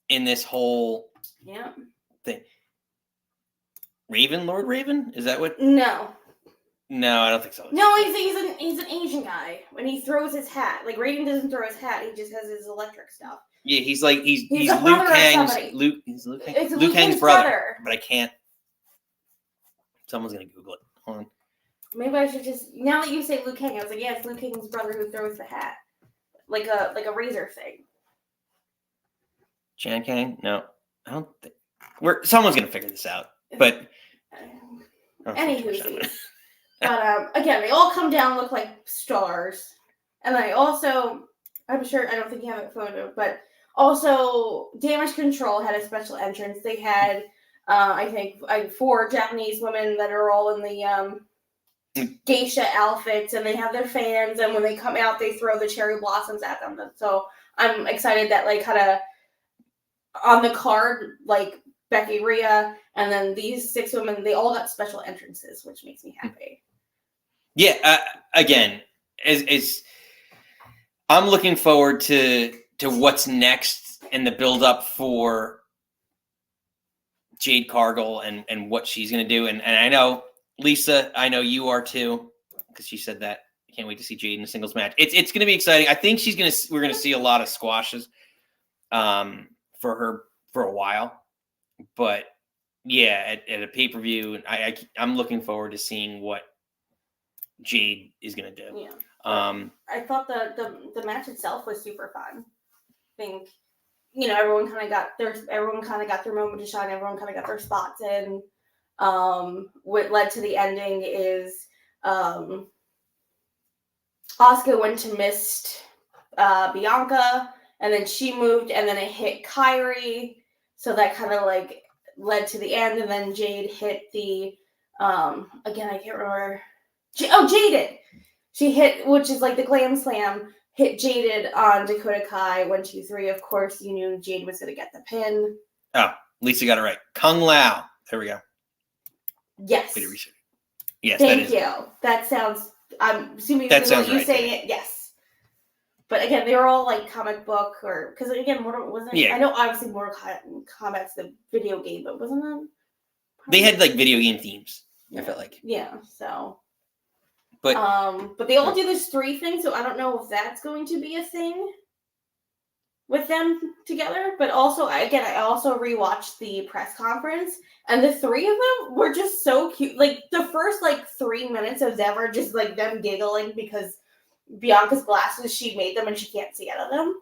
in this whole thing. Raven, Lord Raven? Is that what? No, I don't think so. No, he's an Asian guy. When he throws his hat, like Raven doesn't throw his hat; he just has his electric stuff. Yeah, he's Luke Kang's Luke Kang's brother. But I can't. Someone's gonna Google it. Hold on. Maybe I should just. Now that you say Luke Kang, I was like, yeah, it's Luke Kang's brother who throws the hat. Like a razor thing. Chan Kang? No, I don't think. Someone's gonna figure this out. But anywho, but again, they all come down, look like stars, and I'm sure I don't think you have a photo, but also Damage Control had a special entrance. They had I think 4 Japanese women that are all in the geisha outfits, and they have their fans, and when they come out they throw the cherry blossoms at them. So I'm excited that like kind of on the card, like Becky, Rhea, and then these 6 women, they all got special entrances, which makes me happy. Yeah, again, I'm looking forward to what's next and the build up for Jade Cargill and what she's going to do. And I know, Lisa, I know you are too, because she said that. I can't wait to see Jade in a singles match. It's going to be exciting. I think we're going to see a lot of squashes for her for a while. But yeah, at a pay-per-view, I'm looking forward to seeing what Jade is going to do. Yeah. I thought the match itself was super fun. I think, everyone kind of got their moment to shine. Everyone kind of got their spots in. What led to the ending is Asuka went to missed Bianca, and then she moved, and then it hit Kyrie. So that kind of like led to the end, and then Jade hit the again, I can't remember. Jaded. She hit, which is like the glam slam. Hit Jaded on Dakota Kai, 1, 2, 3. Of course, you knew Jade was going to get the pin. Oh, Lisa got it right. Kung Lao. There we go. Yes. Yes, Thank you. That sounds, I'm assuming that sounds you right saying it. Yes. But again, they were all like comic book because again, wasn't yeah. I know obviously Mortal Kombat's the video game, but wasn't that? They had like video game themes. Yeah. I felt like. Yeah. So. But they all do this 3 thing, so I don't know if that's going to be a thing with them together. But also, I also rewatched the press conference, and the 3 of them were just so cute. Like the first 3 minutes of them are just like them giggling because Bianca's glasses, she made them and she can't see out of them.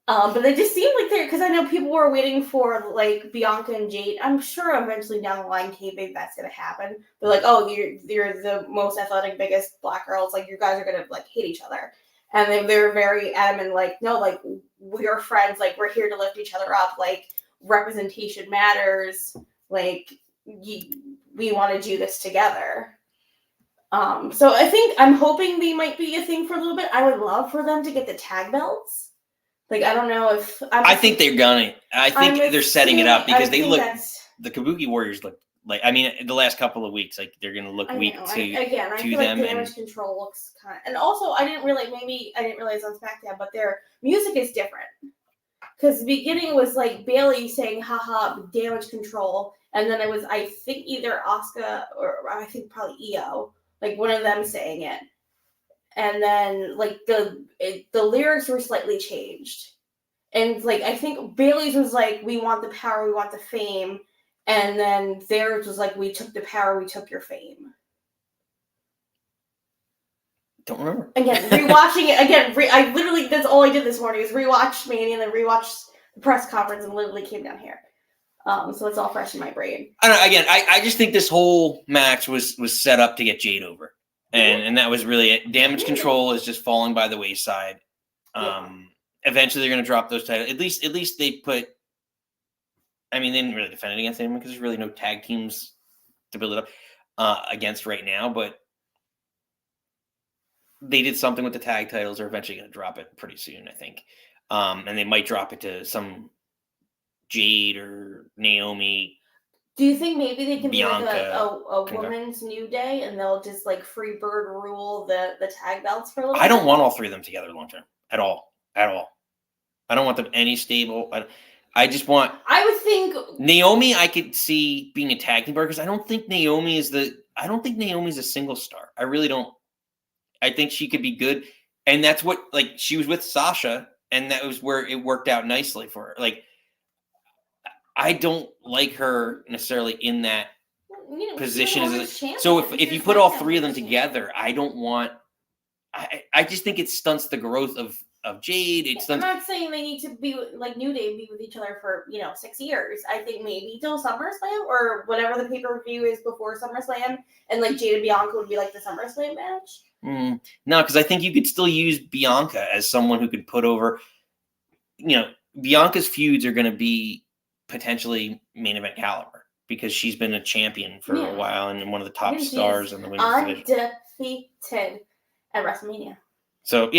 But they just seemed like because I know people were waiting for like Bianca and Jade. I'm sure eventually down the line, kayfabe, that's gonna happen. They're like, oh, you're the most athletic, biggest black girls. Like you guys are gonna like hate each other, and they're very adamant. Like no, like we're friends. Like we're here to lift each other up. Like representation matters. Like we want to do this together. So I'm hoping they might be a thing for a little bit. I would love for them to get the tag belts. Like, I don't know if... I think they're gonna. I think they're setting it up because they look... The Kabuki Warriors look like... I mean, the last couple of weeks, like, they're gonna look weak to I feel them. Like Damage Control looks kind of... And also, I didn't realize on SmackDown, but their music is different. Because the beginning was, like, Bayley saying, haha, Damage Control. And then it was, I think, either Asuka or I think probably Io. Like, one of them saying it. And then, like, the lyrics were slightly changed. And, like, I think Bayley's was like, we want the power, we want the fame. And then theirs was like, we took the power, we took your fame. Don't remember. Again, rewatching it. Again, I literally, that's all I did this morning is rewatch Mania and then rewatch the press conference and literally came down here. So it's all fresh in my brain. I don't know, again, I just think this whole match was set up to get Jade over. And that was really it. Damage Control is just falling by the wayside. Eventually, they're going to drop those titles. At least they put. I mean, they didn't really defend it against anyone because there's really no tag teams to build it up against right now. But they did something with the tag titles. They're eventually going to drop it pretty soon, I think. And they might drop it to some Jade or Naomi. Do you think maybe they can Bianca, be like a women's New Day and they'll just like free bird rule the tag belts for a little bit? I don't want all 3 of them together long term at all. I don't want them any stable. I just want. I would think Naomi. I could see being a tag team because I don't think Naomi is Naomi's a single star. I really don't. I think she could be good, and that's what like she was with Sasha, and that was where it worked out nicely for her. Like. I don't like her necessarily in that position. So if you put all 3 of them together, I don't want. I just think it stunts the growth of Jade. I'm not saying they need to be like New Day, be with each other for 6 years. I think maybe till SummerSlam or whatever the pay-per-view is before SummerSlam, and like Jade and Bianca would be like the SummerSlam match. No, because I think you could still use Bianca as someone who could put over. Bianca's feuds are going to be potentially main event caliber because she's been a champion for a while and one of the top stars in the women's division. Undefeated at WrestleMania. So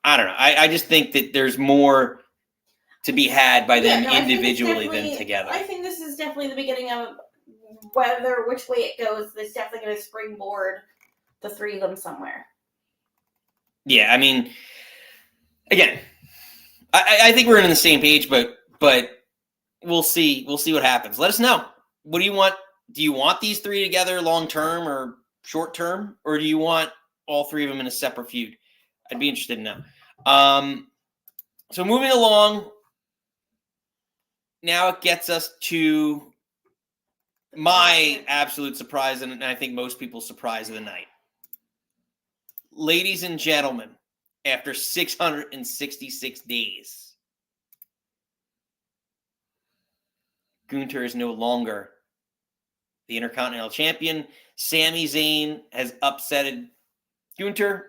I don't know. I just think that there's more. to be had by them I think it's individually than definitely- together. I think this is definitely the beginning of which way it goes. It's definitely going to springboard the three of them somewhere. Yeah, I mean, again, I think we're in the same page, but we'll see. We'll see what happens. Let us know. What do you want? Do you want these three together long term or short term, or do you want all three of them in a separate feud? I'd be interested to know. So moving along, now it gets us to my absolute surprise, and I think most people's surprise of the night. Ladies and gentlemen, after 666 days, Gunther is no longer the Intercontinental Champion. Sami Zayn has upsetted Gunther.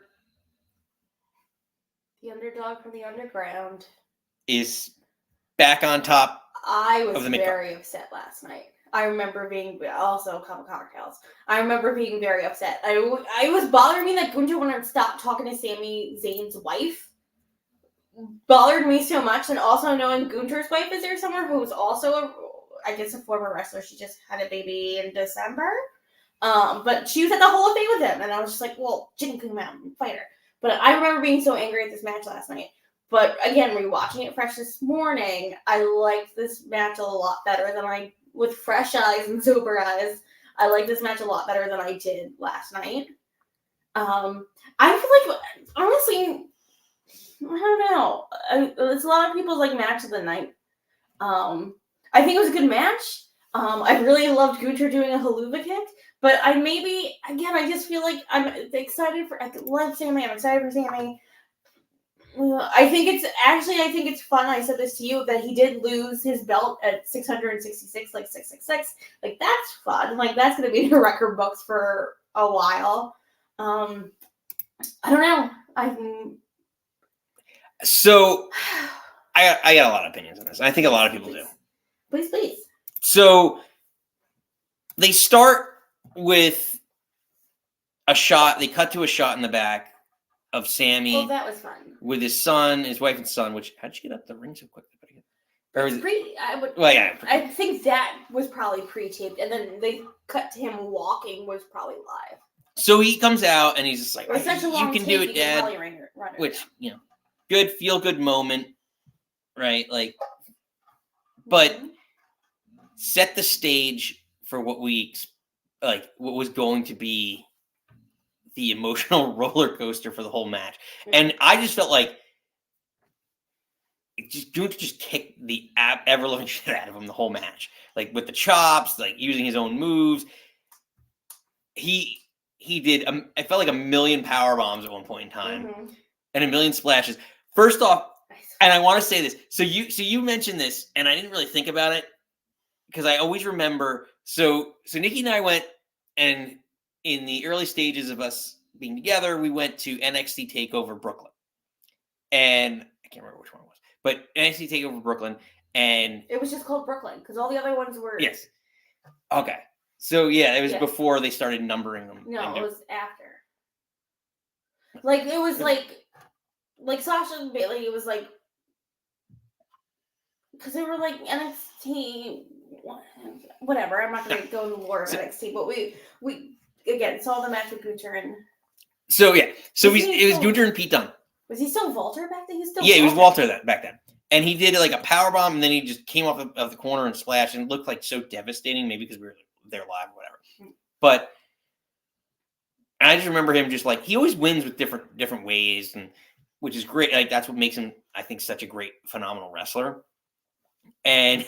The underdog from the underground Is back on top. I was of the very upset last night. I remember being also a couple cocktails. I remember being very upset. I was bothering me that Gunther wouldn't stop talking to Sami Zayn's wife. Bothered me so much, and also knowing Gunther's wife is there somewhere who's also a former wrestler. She just had a baby in December. But she was at the Hall of Fame with him, and I was just like, well, she can come out and fight her. But I remember being so angry at this match last night. But again, rewatching it fresh this morning, I liked this match a lot better than with fresh eyes and sober eyes. I like this match a lot better than I did last night. I feel like, honestly, I don't know. It's a lot of people's match of the night. I think it was a good match. I really loved Gunther doing a haluva kick, but I just feel like I'm excited for. I love Sami. I'm excited for Sami. I think it's fun. I said this to you that he did lose his belt at 666, 666. That's fun. That's gonna be in the record books for a while. I don't know. So I got a lot of opinions on this. I think a lot of people do. Please. So they start with a shot. They cut to a shot in the back of Sami. Oh, that was fun. With his son, his wife and son. Which, how'd she get up the ring so quickly? Or was it? I think that was probably pre-taped, and then they cut to him walking was probably live. So he comes out and he's just like, "You can do it, Dad." Which, good feel good moment, right? But set the stage for what what was going to be the emotional roller coaster for the whole match. And I just felt like Gunther just kicked the ever loving shit out of him the whole match, with the chops, using his own moves. He did. I felt like a million power bombs at one point in time, and a million splashes. First off, and I want to say this. So you mentioned this, and I didn't really think about it because I always remember. So Nikki and I went, and in the early stages of us being together, we went to NXT TakeOver Brooklyn, and I can't remember which one it was, but NXT TakeOver Brooklyn, and it was just called Brooklyn because all the other ones were yes. Okay, so yeah, it was before they started numbering them. No, it was after. It was like Sasha and Bailey. It was because they were NXT, whatever. I'm not going to go into the lore of NXT, but we again saw the match with Gunther and. So yeah, it was Gunther and Pete Dunne. Was he still Walter back then? He was Walter back then, and he did a power bomb, and then he just came off of the corner and splashed, and it looked so devastating. Maybe because we were there live or whatever, but I just remember him just he always wins with different ways, and which is great. That's what makes him, I think, such a great, phenomenal wrestler. And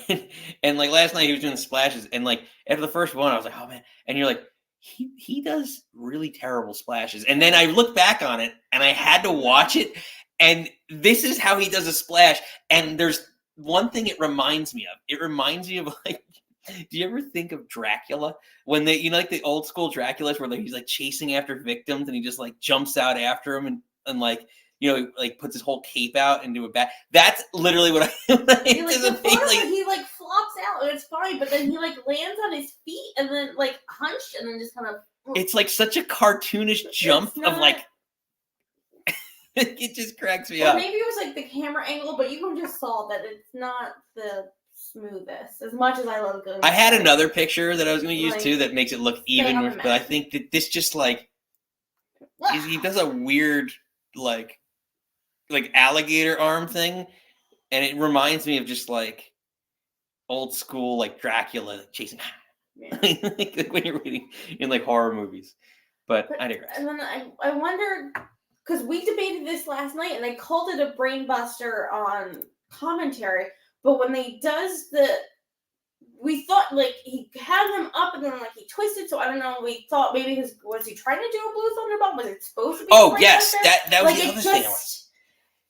last night he was doing the splashes, and after the first one, I was like, oh man, and you're like. He does really terrible splashes. And then I look back on it and I had to watch it. And this is how he does a splash. And there's one thing it reminds me of. It reminds me of do you ever think of Dracula? When they, the old school Draculas where he's chasing after victims and he just jumps out after him and puts his whole cape out into a bat. That's literally what I anticipate. He flops out and it's fine, but then he lands on his feet and then hunched and then just kind of. It's such a cartoonish jump of It just cracks me Or up. maybe it was like the camera angle, but you can just saw that it's not the smoothest. As much as I love Gunther. I had another picture that I was going to use Like, too that makes it look stay on even, the but I mat. think that this just like he does a weird like alligator arm thing, and it reminds me of just like old school like Dracula chasing. Yeah. like when you're reading in like horror movies. But I digress. And then I wondered, because we debated this last night, and they called it a brain buster on commentary. But when they does we thought like he had him up, and then like he twisted. So I don't know. We thought maybe was he trying to do a blue thunderbomb? Was it supposed to be? Oh yes, that was like the other thing.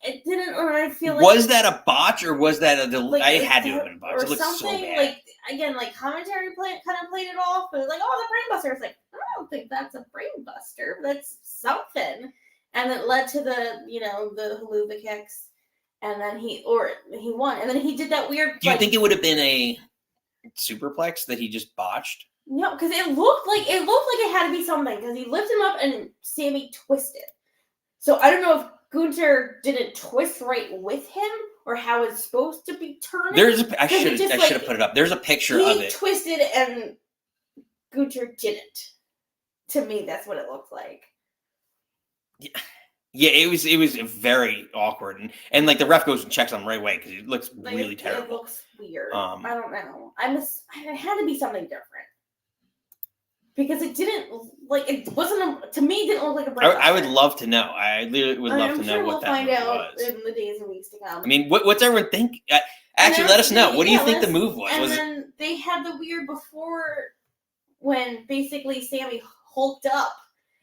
It didn't. Or I feel like was that a botch or was that a? like, I had to have been a botch. Or it looks something so bad. like again, like commentary kind of played it off. It was like, oh, the brain buster. It's like I don't think that's a brain buster. That's something. And it led to the the haluva kicks, and then he won, and then he did that weird. Do you think it would have been a superplex that he just botched? No, because it looked like it had to be something because he lifted him up and Sammy twisted. So I don't know if Gunther didn't twist right with him or how it's supposed to be turning. I should have put it up. There's a picture of it. He twisted and Gunther didn't. To me, that's what it looked like. Yeah, it was very awkward, and like the ref goes and checks on him right away because it looks really terrible. It looks weird. I don't know. It had to be something different because it didn't it wasn't to me. It didn't look like a brain buster. I would love to know. I literally would love to know what that move was. We'll find out in the days and weeks to come. I mean, what's everyone think? Actually, let us know. What do you think the move was? And then they had the weird before when basically Sammy hulked up.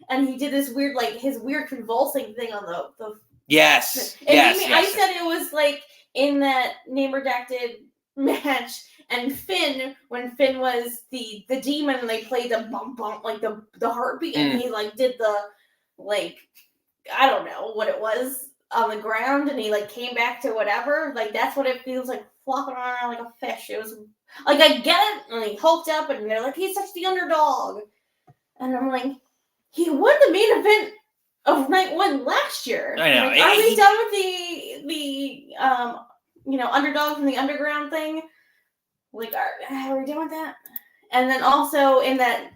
And he did this weird, his weird convulsing thing on the yes. I said it was like in that name redacted match, and Finn, when Finn was the demon, and they played the bump bump the heartbeat, and he did the I don't know what it was on the ground, and he came back to whatever. That's what it feels like, flopping around like a fish. It was I get it, and he hulked up, and they're like, he's such the underdog, and I'm like. He won the main event of night one last year. I know. Are we done with the underdog from the underground thing? Are we done with that? And then also in that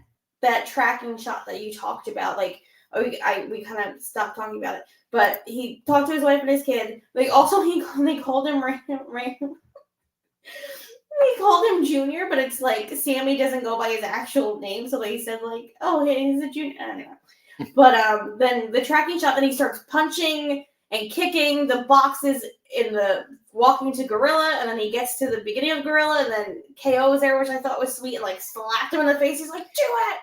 tracking shot that you talked about, we kind of stopped talking about it. But he talked to his wife and his kid. They called him They called him Junior, but it's Sammy doesn't go by his actual name, so they said oh, hey, he's a Junior. Anyway. But then the tracking shot, then he starts punching and kicking the boxes in the walking to Gorilla, and then he gets to the beginning of Gorilla, and then KO is there, which I thought was sweet, and slapped him in the face. He's like, do it.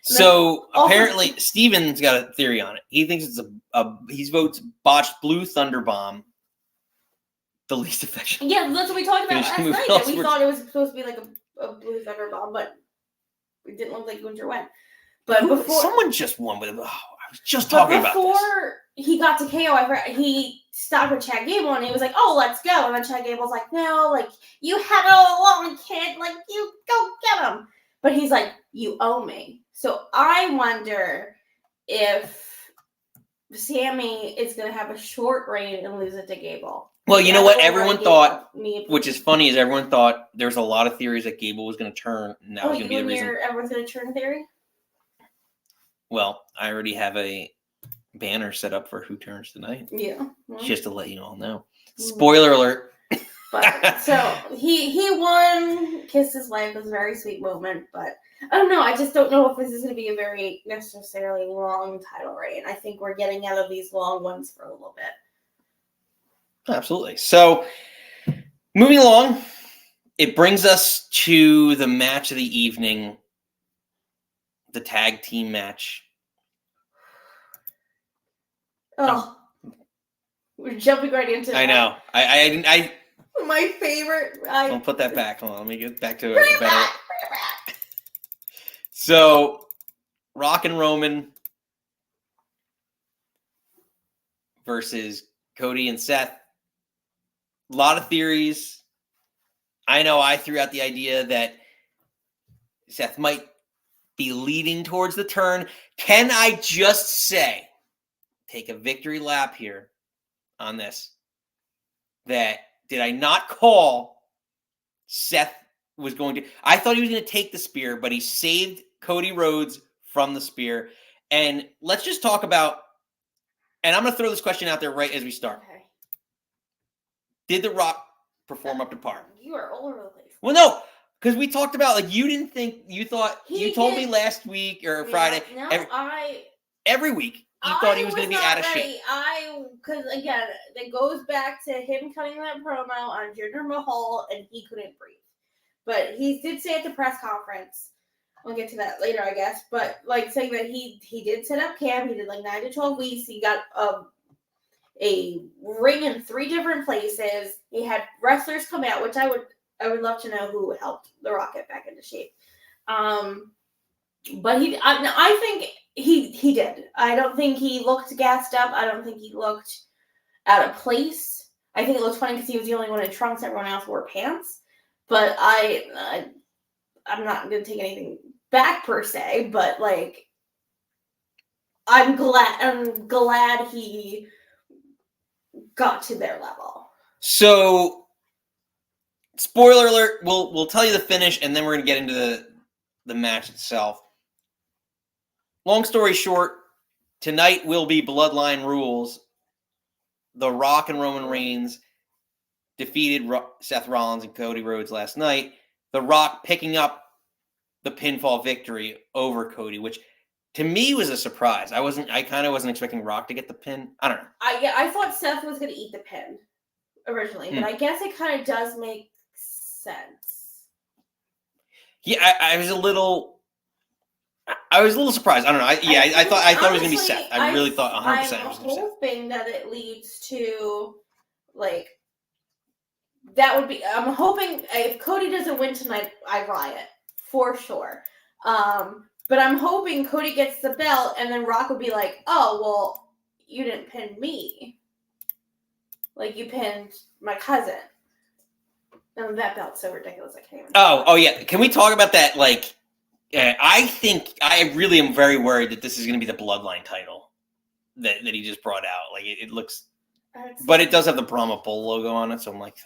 So apparently, Steven's got a theory on it. He thinks it's he votes botched blue thunder bomb. The least effective. Yeah, that's what we talked about last night. That we thought it was supposed to be a blue thunder bomb, but it didn't look like Gunther went. But before someone just won with him. Oh, I was just talking about this. Before he got to KO, he stopped with Chad Gable and he was like, "Oh, let's go." And then Chad Gable's like, "No, you had it all along, kid. You go get him." But he's like, "You owe me." So I wonder if Sammy is going to have a short reign and lose it to Gable. Well, you know what everyone thought, which is funny, is everyone thought there's a lot of theories that Gable was going to turn, and that was going to be the reason. Everyone's going to turn theory? Well, I already have a banner set up for who turns tonight. Yeah. Well. Just to let you all know. Spoiler alert. But so he won, kissed his wife. It was a very sweet moment, but I don't know. I just don't know if this is going to be a very necessarily long title reign. I think we're getting out of these long ones for a little bit. Absolutely. So, moving along, it brings us to the match of the evening, the tag team match. Oh. We're jumping right into it. I know. I my favorite. I'll put that back. Hold on. Let me get back to it. Better. So, Rock and Roman versus Cody and Seth. A lot of theories. I know I threw out the idea that Seth might be leading towards the turn. Can I just say take a victory lap here on this. That did I not call Seth was going to? I thought he was going to take the spear, but he saved Cody Rhodes from the spear. And let's just talk about. And I'm going to throw this question out there right as we start. Okay. Did The Rock perform up to par? You are all over the place. Well, no, because we talked about like you didn't think you thought you told me did. last week or Friday. No, every week you thought he was going to be out of shape. Because again, it goes back to him cutting that promo on Jinder Mahal, and he couldn't breathe. But he did say at the press conference. We'll get to that later, I guess. But like saying that he did set up camp. He did like 9 to 12 weeks. He got a ring in 3 different places. He had wrestlers come out, which I would love to know who helped The Rock get back into shape. But I think he did. I don't think he looked gassed up. I don't think he looked out of place. I think it looked funny because he was the only one in trunks. Everyone else wore pants. But I'm not going to take anything back per se. But like, I'm glad he got to their level. So, spoiler alert, we'll tell you the finish, and then we're going to get into the match itself. Long story short, tonight will be Bloodline Rules. The Rock and Roman Reigns defeated Seth Rollins and Cody Rhodes last night. The Rock picking up the pinfall victory over Cody, which to me was a surprise. I kind of wasn't expecting Rock to get the pin. I don't know. I thought Seth was going to eat the pin originally, but I guess it kind of does make sense. Yeah, I was a little surprised. I don't know. I thought it was going to be Seth. I really thought 100% it was going to be Seth. I'm hoping that it leads to like that would be. I'm hoping if Cody doesn't win tonight, I riot for sure. But I'm hoping Cody gets the belt, and then Rock would be like, "Oh, well, you didn't pin me. Like, you pinned my cousin." And that belt's so ridiculous. I can't even. Oh, yeah. Can we talk about that? Like, I really am very worried that this is going to be the Bloodline title that he just brought out. Like, it looks, but it does have the Brahma Bull logo on it, so I'm like,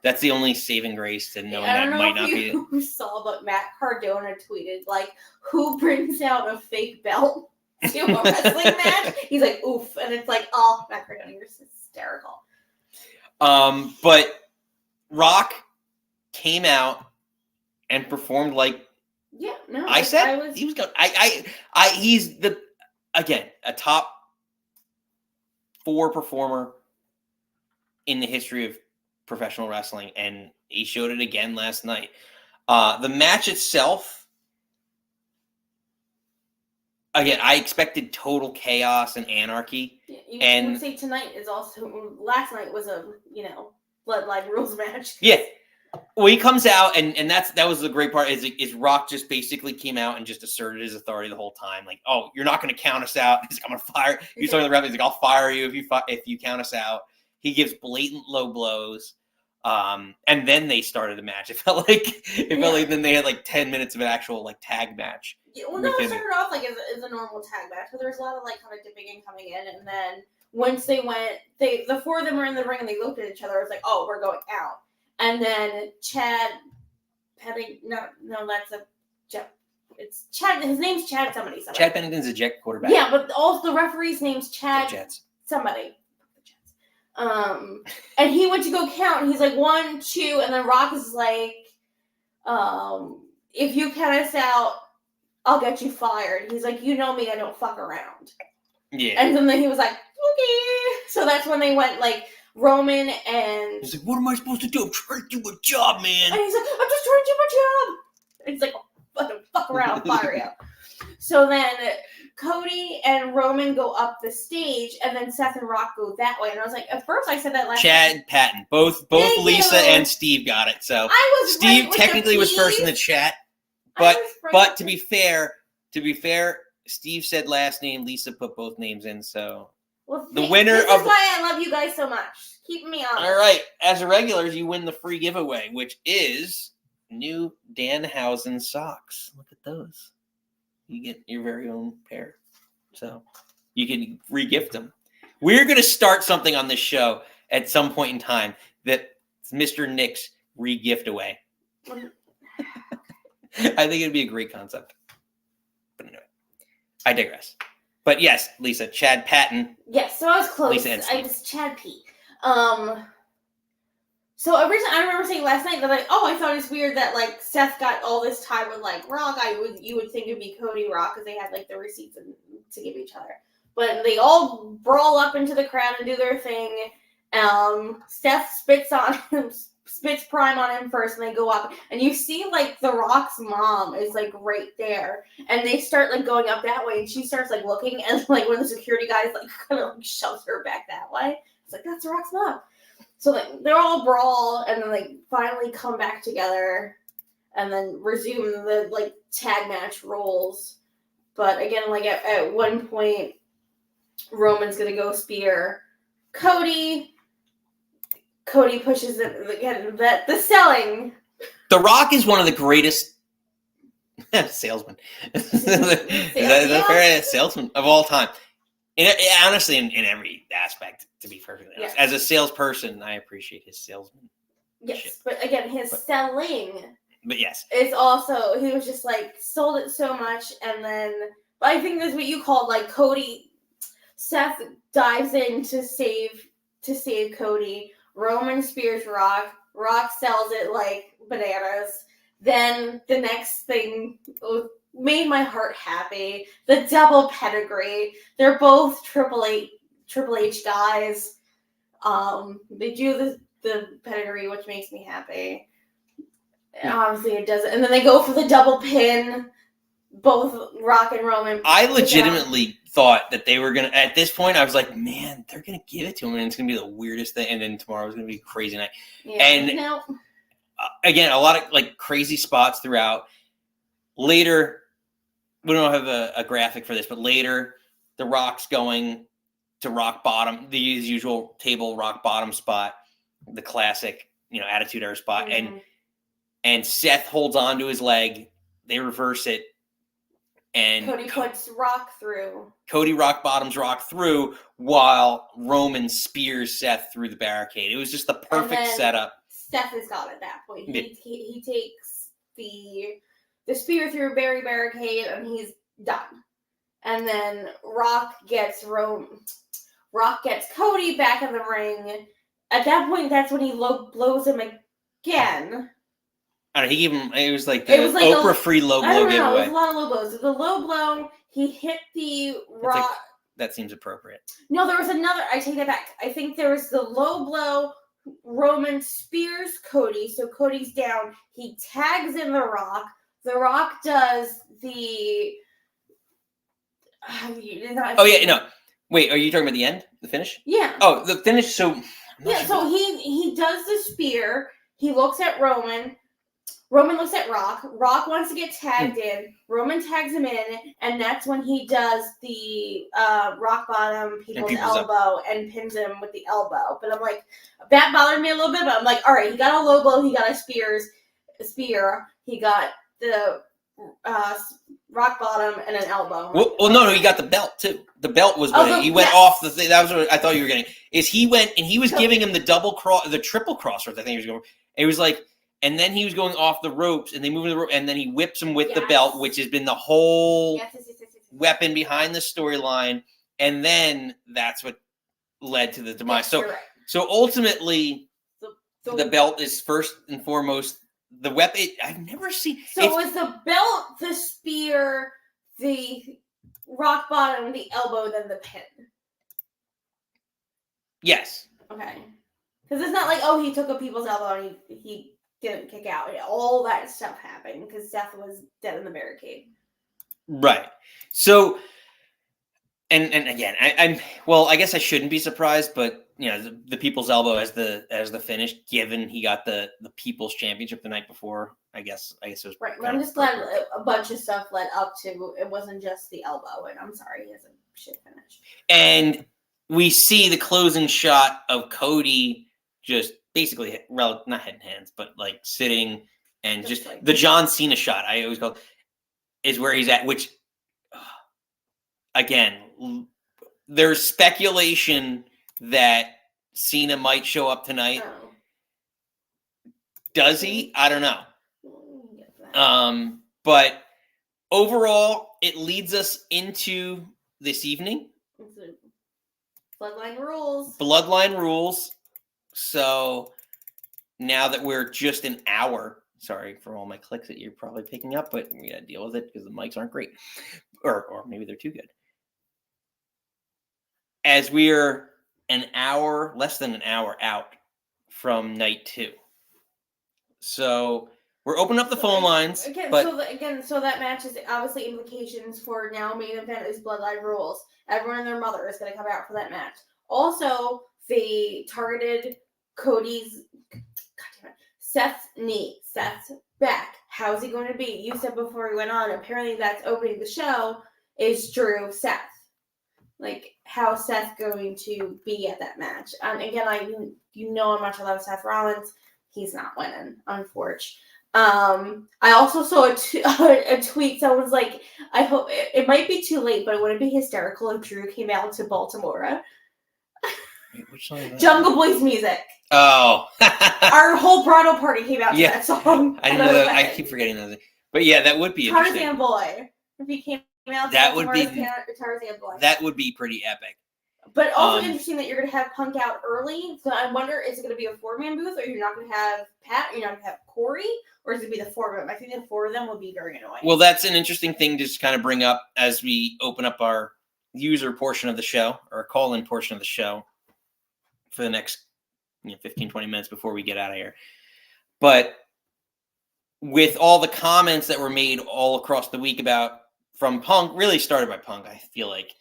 that's the only saving grace to knowing that might not be. I don't know if you saw, but Matt Cardona tweeted, like, who brings out a fake belt to a wrestling match? He's like, oof. And it's like, oh, Matt Cardona, you're hysterical. But Rock came out and performed like he was going. He's a top 4 performer in the history of professional wrestling, and he showed it again last night. The match itself, again, I expected total chaos and anarchy. You would say tonight is also, last night was a, Bloodline Rules match. Yeah. Well, he comes out, and that was the great part, is Rock just basically came out and just asserted his authority the whole time. Like, oh, you're not going to count us out. He's like, I'm going to fire. He's talking to the ref. He's like, I'll fire you if you count us out. He gives blatant low blows. And then they started the match. It felt like then they had like 10 minutes of an actual like tag match. Yeah, well, no, it started off like as a normal tag match, but there was a lot of like kind of dipping and coming in, and then once the 4 of them were in the ring and they looked at each other, it was like, oh, we're going out. And then Chad it's Chad. His name's Chad somebody. Chad Pennington's a Jet quarterback. Yeah, but also the referee's name's Chad. Jets. Somebody. And he went to go count, and he's like 1, 2, and then Rock is like, if you count us out, I'll get you fired. He's like, you know me, I don't fuck around. Yeah. And then he was like, okay. So that's when they went like Roman and he's like, what am I supposed to do? I'm trying to do a job, man. And he's like, I'm just trying to do my job. And he's like, fuck around, I'll fire you. So then Cody and Roman go up the stage, and then Seth and Rock go that way. And I was like, at first I said that last Chad time. Patton. Both Lisa and Steve got it. So Steve technically was first in the chat. But to be fair, Steve said last name, Lisa put both names in, so the winner this is why I love you guys so much. Keeping me honest. All right. As a regulars, you win the free giveaway, which is new Danhausen socks. Look at those. You get your very own pair. So you can re-gift them. We're going to start something on this show at some point in time that Mr. Nick's re-gift away. I think it'd be a great concept. But anyway, I digress. But yes, Lisa, Chad Patton. Yes, so I was close. Lisa I was Chad P. So originally, I remember saying last night that I thought it's weird that like Seth got all this time with like Rock. You would think it'd be Cody Rock because they had like the receipts to give each other, but they all brawl up into the crowd and do their thing. Seth spits on him, spits prime on him first, and they go up, and you see like the Rock's mom is like right there, and they start like going up that way, and she starts like looking, and like one of the security guys like kind of like, shoves her back that way. It's like that's the Rock's mom. So like they're all brawl, and then like finally come back together, and then resume the like tag match roles. But again, like at one point, Roman's gonna go spear Cody. Cody pushes it again. The selling. The Rock is one of the greatest salesmen. Salesman of all time. Honestly, in every aspect, to be perfectly honest. As a salesperson, I appreciate his salesman. Yes, but again, selling. But yes, it's also he was just like sold it so much, and then. But I think that's what you called like Cody. Seth dives in to save Cody. Roman spears Rock. Rock sells it like bananas. Then the next thing made my heart happy. The double pedigree. They're both Triple H guys. They do the pedigree, which makes me happy. And obviously it doesn't. And then they go for the double pin. Both Rock and Roman. I legitimately thought that they were going to, at this point, I was like, man, they're going to give it to him, and it's going to be the weirdest thing, and then tomorrow's going to be a crazy night. Yeah, and again, a lot of like crazy spots throughout. Later, we don't have a graphic for this, but later, the Rock's going to rock bottom, the usual table rock bottom spot, the classic, Attitude Era spot, and Seth holds on to his leg. They reverse it. And Cody puts Rock through. Cody rock bottoms Rock through while Roman spears Seth through the barricade. It was just the perfect setup. Seth is gone at that point. He takes the spear through barricade, and he's done. And then Rock gets Cody back in the ring. At that point, that's when he blows him again. I don't know, he gave him. It was like Oprah free low blow giveaway. It was a lot of low blows. The low blow, he hit the Rock. That seems appropriate. No, there was another. I take that back. I think there was the low blow. Roman spears Cody, so Cody's down. He tags in the Rock. The Rock does the. Wait, are you talking about the end? The finish? Yeah. Oh, the finish. So. So he does the spear. He looks at Roman. Roman looks at Rock. Rock wants to get tagged in. Roman tags him in, and that's when he does the rock bottom people's elbow and pins him with the elbow. But I'm like, that bothered me a little bit. But I'm like, all right, he got a low blow. He got a spear. He got the rock bottom and an elbow. Well, no, he got the belt too. The belt was when he went off the thing. That was what I thought you were getting. Is he went and he was giving him the the triple crossroads. I think he was going. It was like. And then he was going off the ropes, and they moved the rope, and then he whips him with the belt, which has been the whole weapon behind the storyline. And then that's what led to the demise. Yes, so ultimately, the belt is first and foremost the weapon. I've never seen. So it was the belt, the spear, the rock bottom, the elbow, then the pin. Yes. Okay. Because it's not like, he took a people's elbow and he didn't kick out. All that stuff happened because Seth was dead in the barricade. Right. So, and again, I guess I shouldn't be surprised, but the people's elbow as the finish, given he got the people's championship the night before. I guess it was right. I'm just glad a bunch of stuff led up to it wasn't just the elbow. And I'm sorry, he has a shit finish. And we see the closing shot of Cody just. Basically, not head and hands, but like sitting and just like, the John Cena shot. I always call is where he's at. Which, again, there's speculation that Cena might show up tonight. Oh. Does he? I don't know. But overall, it leads us into this evening. Bloodline rules. Bloodline rules. So now that we're just an hour, sorry for all my clicks that you're probably picking up, but we gotta deal with it because the mics aren't great. Or maybe they're too good. As we're less than an hour out from night 2. So we're opening up the phone lines. Again, but so that match is obviously implications for now main event is Bloodline rules. Everyone and their mother is going to come out for that match. Also, they targeted Seth's knee. Seth's back. How's he going to be? You said before we went on, apparently that's opening the show is Drew Seth. Like, how's Seth going to be at that match? Again, how much I love Seth Rollins. He's not winning, unfortunately. I also saw a tweet. Someone was like, I hope it might be too late, but would it be hysterical if Drew came out to Baltimore? Which song is that? Jungle Boy's music. Oh. Our whole bridal party came out to that song. I know that. I keep forgetting that. But yeah, that would be interesting. Tarzan Boy. If he came out, that would be Tarzan Boy. That would be pretty epic. But also interesting that you're going to have Punk out early. So I wonder, is it going to be a 4-man booth, or you're not going to have Pat, or you're not going to have Corey, or is it going to be the 4 of them? I think the 4 of them would be very annoying. Well, that's an interesting thing to just kind of bring up as we open up our user portion of the show, or call-in portion of the show for the next 15, 20 minutes before we get out of here. But with all the comments that were made all across the week from Punk, really started by Punk, I feel like,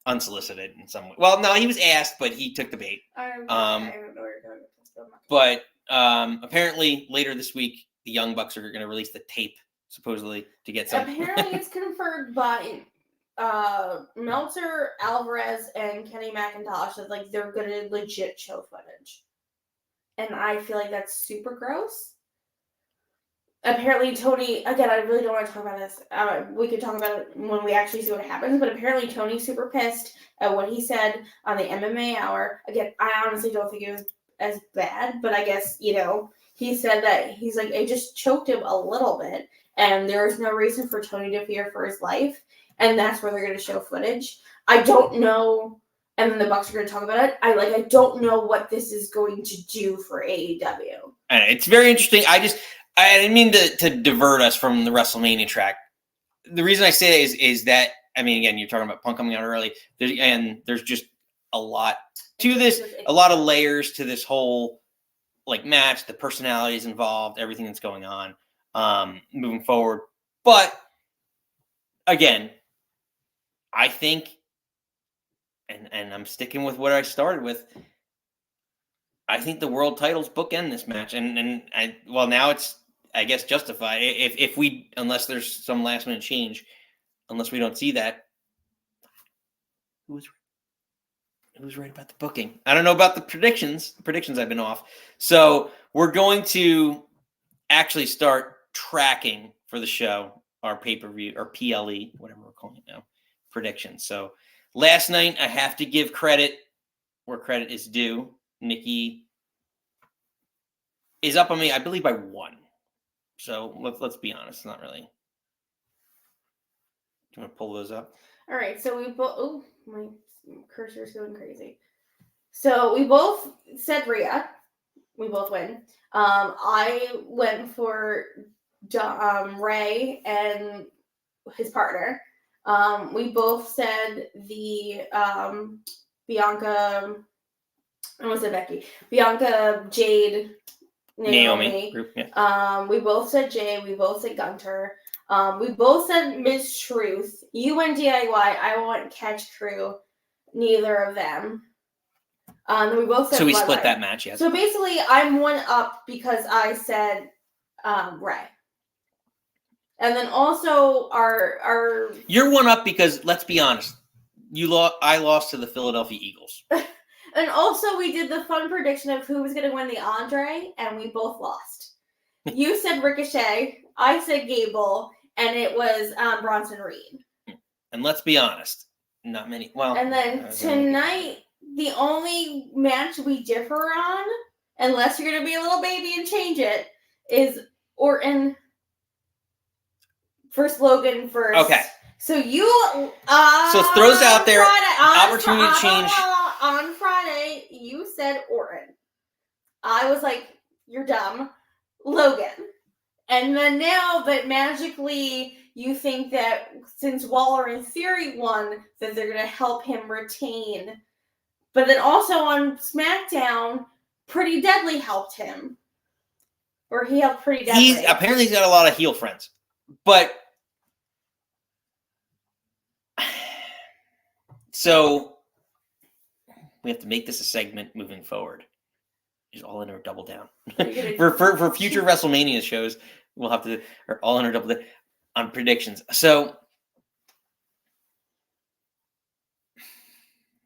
unsolicited in some way. Well, no, he was asked, but he took the bait. I don't know where you're going with this. But apparently later this week, the Young Bucks are going to release the tape, supposedly, to get some. Apparently it's confirmed by Meltzer, Alvarez, and Kenny McIntosh that like they're going to legit show footage. And I feel like that's super gross. Apparently, Tony, again, I really don't want to talk about this. We could talk about it when we actually see what happens, but apparently Tony's super pissed at what he said on the MMA Hour. Again, I honestly don't think it was as bad, but I guess, he said that he's like, it just choked him a little bit, and there is no reason for Tony to fear for his life, and that's where they're going to show footage. I don't know, and then the Bucks are going to talk about it. I don't know what this is going to do for AEW. And it's very interesting. I didn't mean to divert us from the WrestleMania track. The reason I say that is that, again, you're talking about Punk coming out early, there's just a lot to this, a lot of layers to this whole match, the personalities involved, everything that's going on moving forward. But again, I think, and I'm sticking with what I started with, I think the world titles bookend this match, now it's, I guess, justified. If we, unless there's some last minute change, unless we don't see that, who's right about the booking? I don't know about the predictions. The predictions have been off. So we're going to actually start tracking for the show our pay-per-view, or PLE, whatever we're calling it now, predictions. So last night, I have to give credit where credit is due. Nikki is up on me, I believe, by 1. So let's be honest, not really. Do you want to pull those up? All right, so we both. Oh, my cursor's going crazy. So we both said Rhea. We both win. I went for Rey and his partner. We both said the Bianca. I almost said Becky. Bianca, Jade, Naomi group. Yeah. We both said Jay. We both said Gunter. We both said Miss Truth. You went DIY. I went Catch Crew. Neither of them. Then we both said. So we Bloodline. split that match. Yes. So basically, I'm 1 up because I said Rey. And then also our. You're 1 up because, let's be honest, I lost to the Philadelphia Eagles. And also, we did the fun prediction of who was going to win the Andre, and we both lost. You said Ricochet, I said Gable, and it was Bronson Reed. And let's be honest, not many. Well, And then tonight, the only match we differ on, unless you're going to be a little baby and change it, is Orton versus Logan first. Okay. So you so throws out there Friday, opportunity to change. On Friday, you said Orton. I was like, you're dumb. Logan. And then now that magically you think that since Waller in Theory won, that they're going to help him retain. But then also on SmackDown, Pretty Deadly helped him. Or he helped Pretty Deadly. Apparently he's got a lot of heel friends. But so we have to make this a segment moving forward. Is All In or Double Down. for future WrestleMania shows, we'll have to or All In or Double Down on predictions. So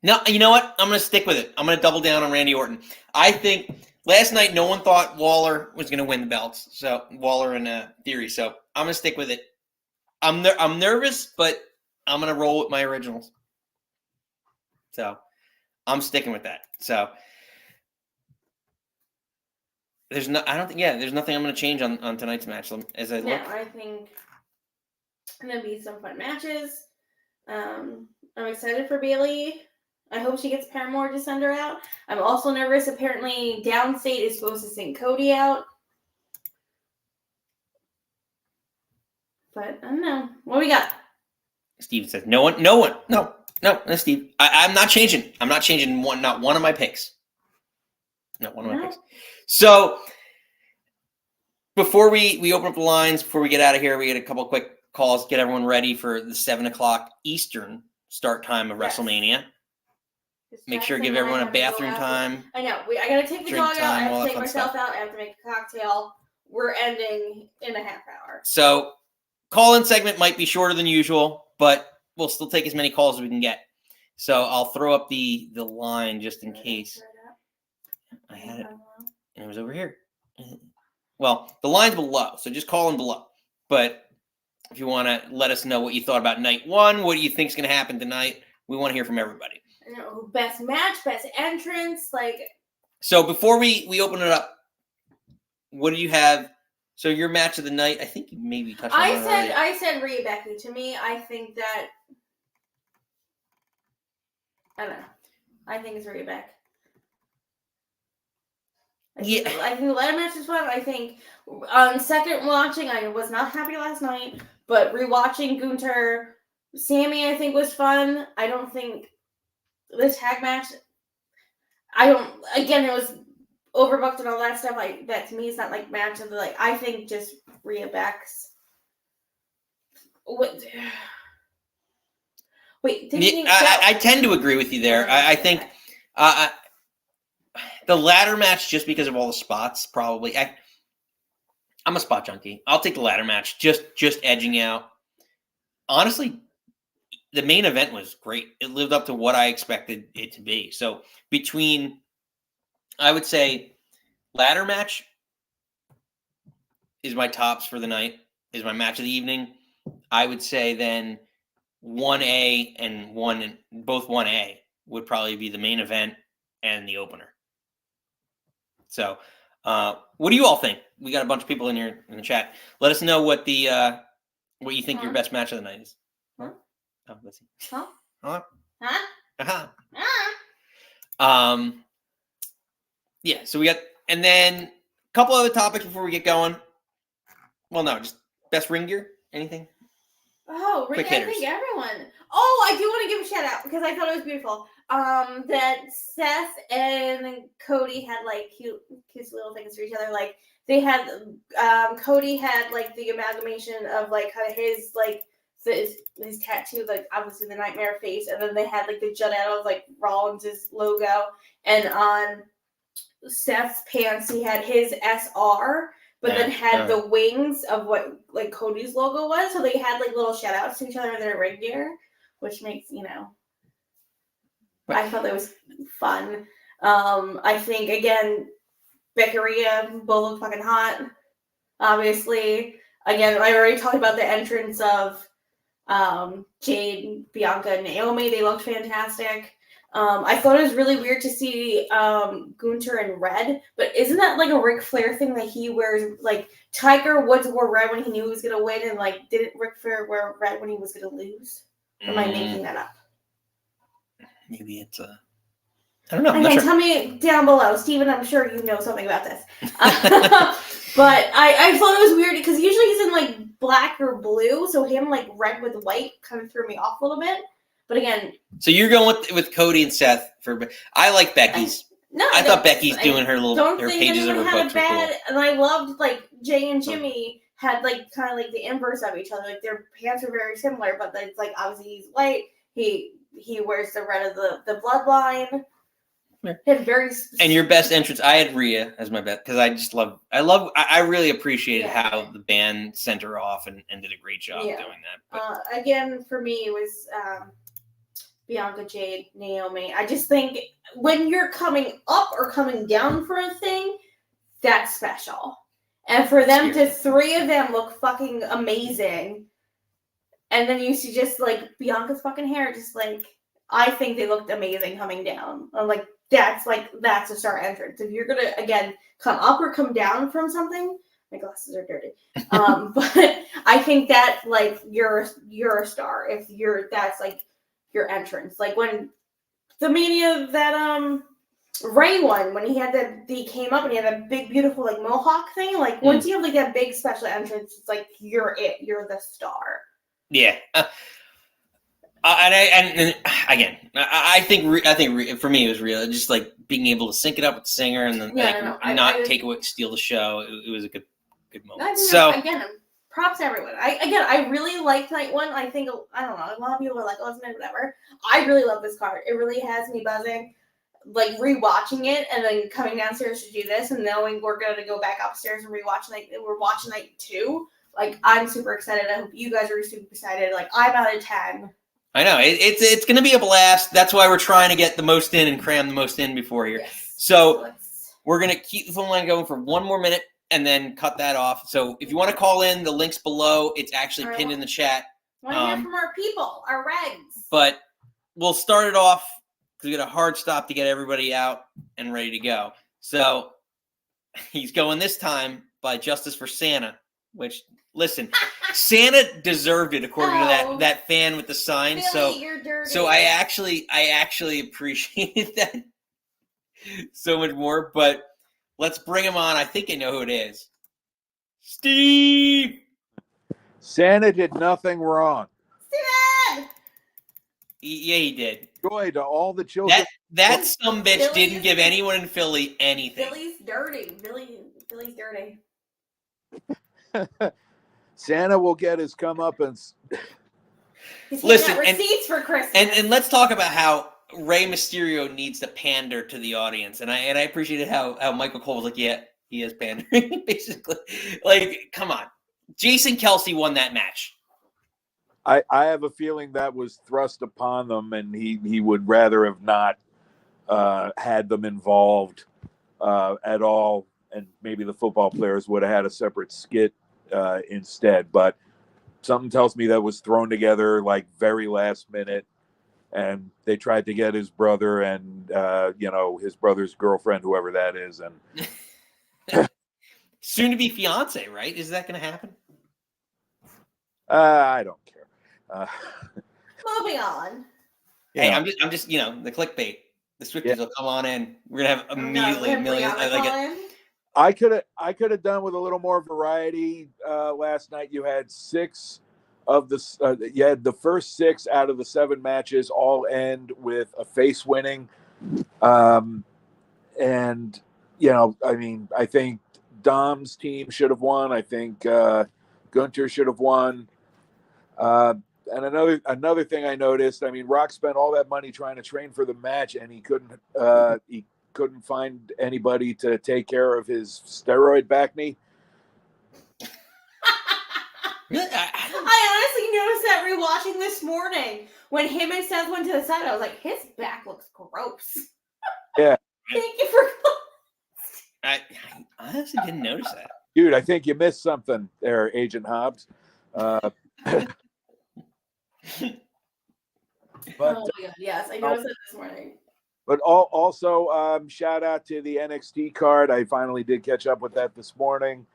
no, you know what? I'm going to stick with it. I'm going to double down on Randy Orton. I think last night no one thought Waller was going to win the belts. So Waller and Theory. So I'm going to stick with it. I'm nervous, but I'm going to roll with my originals. So I'm sticking with that. So there's nothing I'm going to change on tonight's match as I look. No, I think it's going to be some fun matches. I'm excited for Bayley. I hope she gets Paramore to send her out. I'm also nervous. Apparently, Downstate is supposed to send Cody out. But I don't know. What do we got? Steve says, no, Steve. I'm not changing. I'm not changing not one of my picks. Not one of my picks. So before we open up the lines, before we get out of here, we get a couple quick calls, get everyone ready for the 7:00 Eastern start time of WrestleMania. Make sure to give everyone a bathroom time. I know. I got to take the dog out. I have to take myself out. I have to make a cocktail. We're ending in a half hour. So call-in segment might be shorter than usual, but we'll still take as many calls as we can get. So I'll throw up the line just in case. I had it, and it was over here. Well, the line's below, so just call in below. But if you want to let us know what you thought about night one, what do you think is going to happen tonight, we want to hear from everybody. I know, best match, best entrance, So before we open it up, what do you have? So your match of the night, I think you maybe touched on it. I said Rhea Becky. To me, I think that I don't know. I think it's Rhea Beck. I think the ladder match is fun. I think on second watching, I was not happy last night, but rewatching Gunther, Sammy, I think was fun. I don't think this tag match. Again, it was overbooked and all that stuff. That to me is not like match of the I think just Rhea Beck's. Wait, I tend to agree with you there. I think the ladder match, just because of all the spots, probably. I'm a spot junkie. I'll take the ladder match, just edging out. Honestly, the main event was great. It lived up to what I expected it to be. So between, I would say, ladder match is my tops for the night, is my match of the evening. I would say then 1A and both 1A would probably be the main event and the opener. So what do you all think? We got a bunch of people in here in the chat. Let us know what what you think your best match of the night is. Huh? Oh, let's see. Huh? Huh? Huh? Yeah, so we got, and then a couple other topics before we get going. Well, no, just best ring gear. Anything? Oh, ring! I think everyone. Oh, I do want to give a shout out because I thought it was beautiful. That Seth and Cody had cute little things for each other. They had, Cody had the amalgamation of kind of his his tattoo, obviously the nightmare face, and then they had the jut out of Rollins' logo, and on Seth's pants he had his SR, but then had the wings of what Cody's logo was. So they had little shout outs to each other in their ring gear, which makes I thought that was fun. I think again, Becky Rhea both look fucking hot. Obviously, again, I already talked about the entrance of Jade, Bianca, and Naomi, they looked fantastic. I thought it was really weird to see Gunter in red, but isn't that like a Ric Flair thing that he wears? Like Tiger Woods wore red when he knew he was gonna win, and like didn't Ric Flair wear red when he was gonna lose? Or am I making that up? Maybe it's a. I don't know. Again, tell me down below, Steven. I'm sure you know something about this. But I thought it was weird because usually he's in like black or blue, so him like red with white kind of threw me off a little bit. But again, so you're going with Cody and Seth for. I like Becky's. I thought Becky's doing her pages of her books were cool. And I loved like Jay and Jimmy had like kind of like the inverse of each other. Like their pants were very similar, but it's like obviously he's white. He wears the red of the bloodline. Yeah. And your best entrance, I had Rhea as my best because I really appreciated how the band sent her off and did a great job doing that. Again, for me, it was Bianca, Jade, Naomi. I just think when you're coming up or coming down for a thing, that's special. And for them three of them look fucking amazing. And then you see just like Bianca's fucking hair, just like I think they looked amazing coming down. I'm like, that's a star entrance. If you're gonna again come up or come down from something, my glasses are dirty. But I think that like you're a star if that's like your entrance. Like when the Mania that Ray won, when he came up and he had that big beautiful like mohawk thing. Like once you have like that big special entrance, it's like you're the star. Yeah. And again, I think for me it was real. Just like being able to sync it up with the singer and then steal the show. It was a good moment. Again, props to everyone. I really liked night one. I think I don't know. A lot of people are like, "Oh, it's whatever." I really love this card. It really has me buzzing. Like rewatching it and then coming downstairs to do this and knowing we're gonna go back upstairs and we're watching night 2. Like I'm super excited. I hope you guys are super excited. Like I'm out of 10. I know it's going to be a blast. That's why we're trying to get the most in and cram the most in before here. Yes. So we're going to keep the phone line going for one more minute and then cut that off. So if you want to call in, the link's below. It's actually pinned in the chat. Want to hear from our people, our regs. But we'll start it off because we got a hard stop to get everybody out and ready to go. So he's going this time by Justice for Santa, which. Listen, Santa deserved it according to that fan with the sign. Billy, you're dirty. So I actually appreciated that so much more. But let's bring him on. I think I know who it is. Steve. Santa did nothing wrong. Steven! Yeah, he did. Joy to all the children. That sumbitch didn't give anyone in Philly anything. Billy's dirty. Billy's dirty. Santa will get his comeuppance. Listen, receipts for Christmas. And let's talk about how Rey Mysterio needs to pander to the audience. And I appreciated how Michael Cole was like, yeah, he is pandering, basically. Like, come on. Jason Kelsey won that match. I have a feeling that was thrust upon them, and he would rather have not had them involved at all. And maybe the football players would have had a separate skit instead, but something tells me that was thrown together like very last minute, and they tried to get his brother and his brother's girlfriend, whoever that is, and soon to be fiance, right? Is that going to happen? I don't care. Moving on. Hey, I'm just the clickbait. The Swifties will come on in. We're gonna have immediately millions. I could have done with a little more variety last night. You had 6 of the you had the first 6 out of the 7 matches all end with a face winning, and I think Dom's team should have won. I think Gunter should have won. And another thing I noticed, Rock spent all that money trying to train for the match, and he couldn't find anybody to take care of his steroid back knee. Really? I honestly noticed that rewatching this morning when him and Seth went to the side. I was like, his back looks gross. Yeah. Thank you for. I honestly didn't notice that. Dude, I think you missed something there, Agent Hobbs. But oh my god, yes, I noticed it this morning. But also, shout out to the NXT card. I finally did catch up with that this morning.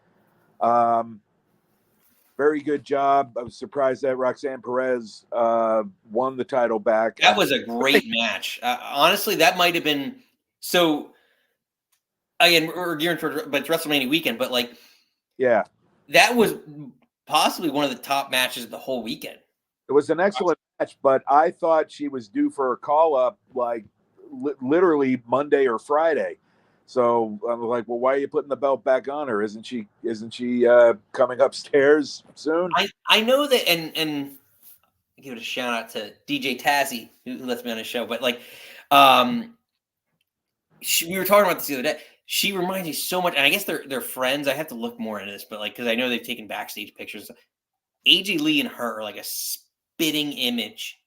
Very good job. I was surprised that Roxanne Perez won the title back. That was a great match. Honestly, that might have been so. Again, we're gearing for, but it's WrestleMania weekend. But like, yeah, that was possibly one of the top matches of the whole weekend. it was an excellent match, but I thought she was due for a call up like literally Monday or Friday. So I'm like, well, why are you putting the belt back on her? Isn't she coming upstairs soon? I know that, and I give it a shout out to DJ Tazzy who lets me on his show. But like, we were talking about this the other day. She reminds me so much, and I guess they're friends. I have to look more into this, but like, because I know they've taken backstage pictures. AJ Lee and her are like a spitting image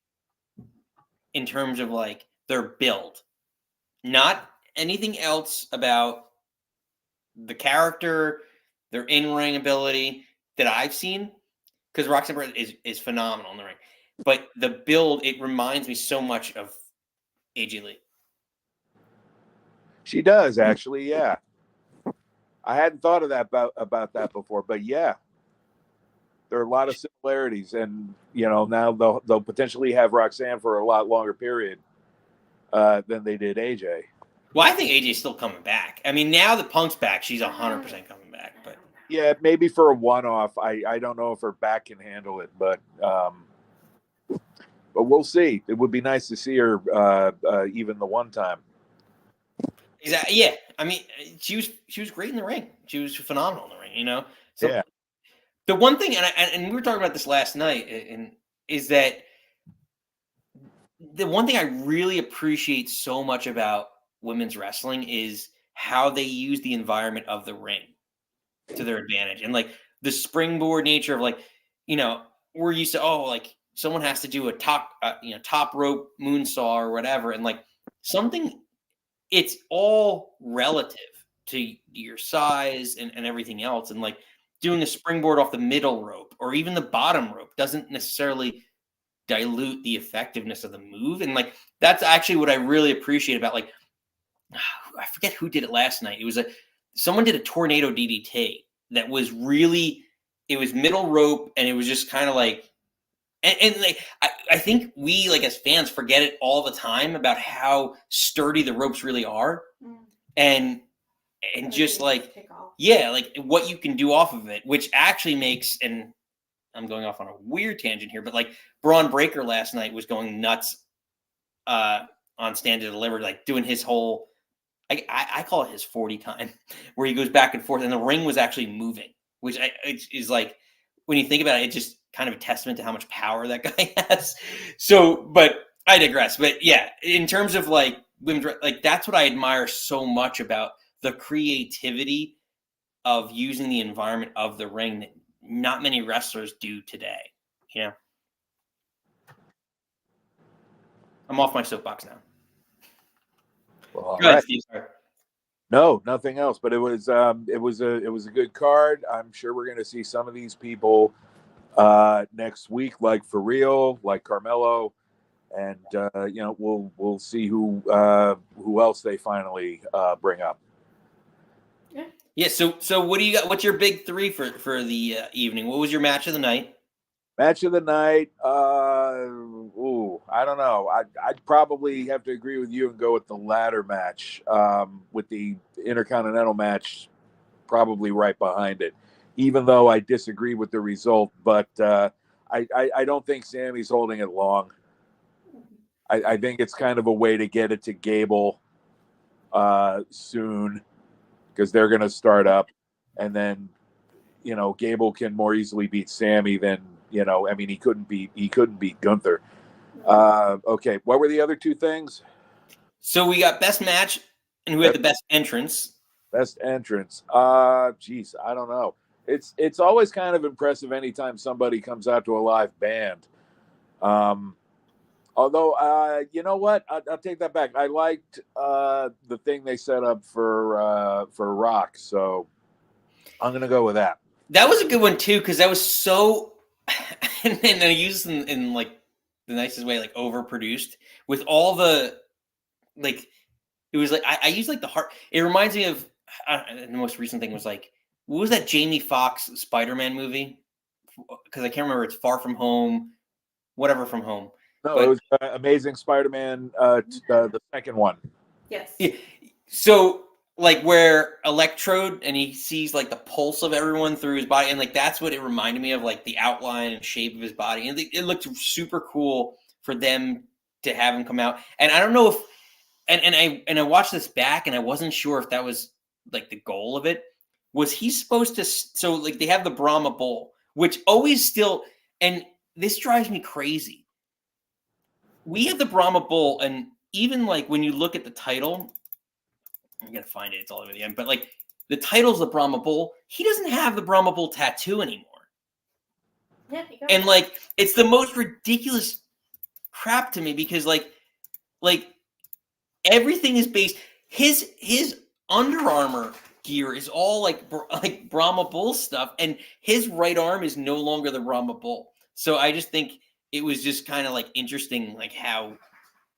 in terms of like their build, not anything else about the character, their in-ring ability that I've seen. Because Roxanne Perez is phenomenal in the ring, but the build, it reminds me so much of AJ Lee. She does actually, yeah. I hadn't thought of that about that before, but yeah, there are a lot of similarities, and now they'll potentially have Roxanne for a lot longer period than they did AJ. Well, I think AJ's still coming back. I mean, now that Punk's back, she's 100% coming back. But yeah, maybe for a one-off. I don't know if her back can handle it, but we'll see. It would be nice to see her even the one time. Exactly. Yeah. I mean, she was great in the ring. She was phenomenal in the ring. So yeah. The one thing, and we were talking about this last night, and is that the one thing I really appreciate so much about women's wrestling is how they use the environment of the ring to their advantage, and like the springboard nature of like, we're used to, like someone has to do a top rope moonsaw or whatever, and like something. It's all relative to your size and everything else. And like doing a springboard off the middle rope or even the bottom rope doesn't necessarily dilute the effectiveness of the move. And like, that's actually what I really appreciate about, like, I forget who did it last night. It was someone did a tornado DDT that was really, it was middle rope, and it was just kind of like, and like, I think we, like, as fans, forget it all the time about how sturdy the ropes really are, and just like, yeah, like what you can do off of it, which actually makes, and I'm going off on a weird tangent here, but like Braun Breaker last night was going nuts on Stand to Deliver, like doing his whole, I call it his 40 time, where he goes back and forth, and the ring was actually moving, which is like, when you think about it, it's just kind of a testament to how much power that guy has. So, but I digress. But yeah, in terms of like women's, like that's what I admire so much about the creativity of using the environment of the ring that not many wrestlers do today. I'm off my soapbox now. Well, all right. No, nothing else. But it was a good card. I'm sure we're going to see some of these people next week, like For Real, like Carmelo, and we'll see who else they finally bring up. Yeah. So what do you got? What's your big three for the evening? What was your match of the night? Match of the night. I don't know. I'd probably have to agree with you and go with the ladder match, with the Intercontinental match probably right behind it, even though I disagree with the result. But I don't think Sammy's holding it long. I think it's kind of a way to get it to Gable soon, because they're going to start up, and then Gable can more easily beat Sammy than I mean, he couldn't beat Gunther. Okay, what were the other two things? So we got best match, and who had the best entrance? Best entrance. Geez, I don't know. It's always kind of impressive anytime somebody comes out to a live band. Although, you know what? I'll take that back. I liked the thing they set up for Rock, so I'm gonna go with that. That was a good one too, because that was so. And I used in like the nicest way, like overproduced with all the like. It was like I used like the heart. It reminds me of the most recent thing was like what was that Jamie Foxx Spider-Man movie? Because I can't remember. It's Far From Home, whatever from home. No, But it was Amazing Spider-Man, the second one. Yes. yeah, so like where Electrode and he sees like the pulse of everyone through his body, and like that's what it reminded me of, like the outline and shape of his body, and it looked super cool for them to have him come out. And I don't know if and I watched this back, and I wasn't sure if that was like the goal of it. Was he supposed to? So like they have the Brahma Bull, which always still, and this drives me crazy. We have the Brahma Bull, and even like when you look at the title, I'm gonna find it. It's all over the end, but like the title's the Brahma Bull. He doesn't have the Brahma Bull tattoo anymore, Yeah, you go. and like it's the most ridiculous crap to me because like everything is based. His Under Armour gear is all like Brahma Bull stuff, and his right arm is no longer the Brahma Bull. So I just think it was just kind of like interesting, like how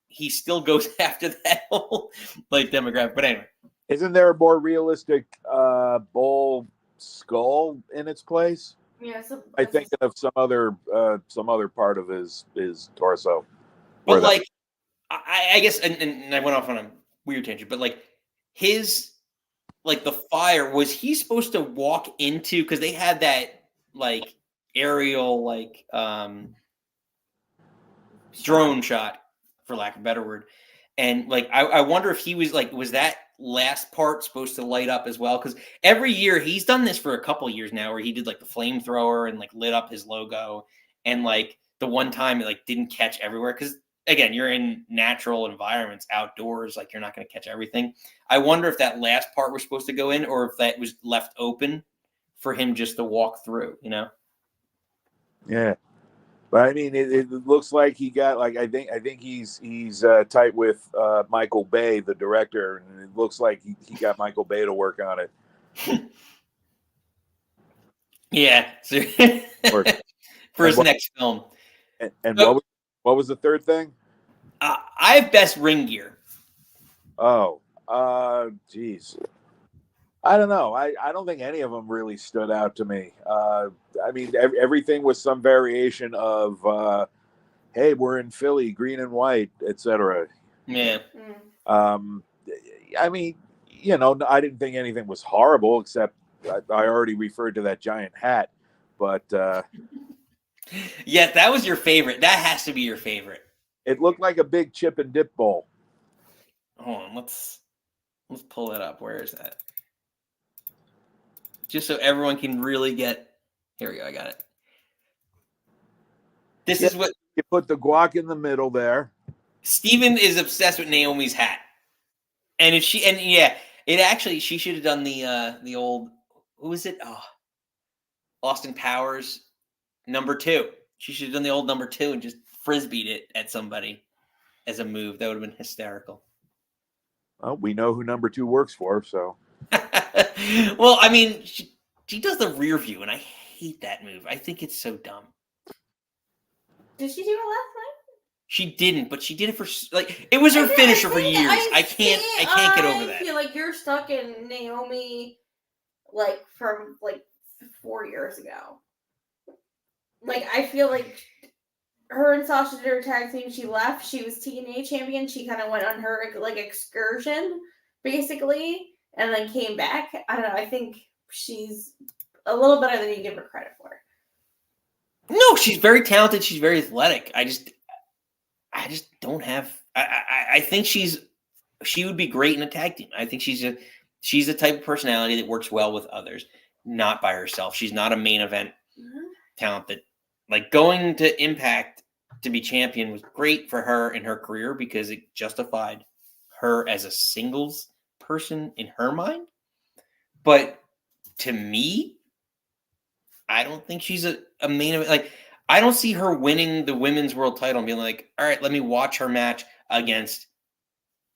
he still goes after that whole like demographic. But anyway, Isn't there a more realistic bull skull in its place? Yeah, so I think of some other part of his torso. but where that- like I guess, and I went off on a weird tangent, but like his like the fire, was he supposed to walk into, because they had that like aerial like drone shot, for lack of a better word, and like I wonder if he was like, was that last part supposed to light up as well? Because every year he's done this for a couple of years now, where he did like the flamethrower and like lit up his logo, and like the one time it like didn't catch everywhere, because again, you're in natural environments outdoors, like you're not going to catch everything. I wonder if that last part was supposed to go in, or if that was left open for him just to walk through, you know? Yeah, but I mean, it looks like he got like I think he's tight with Michael Bay, the director, and it looks like he got Michael Bay to work on it. Yeah. So for his next film. And So, what was the third thing? I have best ring gear. Oh, geez. I don't know. I don't think any of them really stood out to me. I mean, everything was some variation of, hey, we're in Philly, green and white, etc. Yeah. I mean, you know, I didn't think anything was horrible, except I already referred to that giant hat. But Yes, that was your favorite. That has to be your favorite. it looked like a big chip and dip bowl. Hold on, let's pull that up. Where is that? Just so everyone can really get. Here we go. I got it. This is what You put the guac in the middle there. Steven is obsessed with Naomi's hat. And if she, and yeah, it actually, she should have done the old, who was it? Oh, Austin Powers #2. She should have done the old #2 and just frisbeed it at somebody as a move. That would have been hysterical. Well, we know who #2 works for, so. Well, I mean, she does the rear view, and I hate that move. I think it's so dumb. Did she do it last night? She didn't, but she did it for like it was her finisher for years. I can't get over that. I feel like you're stuck in Naomi, like from like 4 years ago. Like I feel like her and Sasha did her tag team. She left. She was TNA champion. She kind of went on her like excursion, basically, and then came back. I don't know. I think she's a little better than you give her credit for. No, she's very talented. She's very athletic. I just don't have. I think she would be great in a tag team. I think she's the type of personality that works well with others, not by herself. She's not a main event talent that, like, going to Impact to be champion was great for her in her career because it justified her as a singles person in her mind. But to me, I don't think she's a main event. Like, I don't see her winning the women's world title and being like, all right, let me watch her match against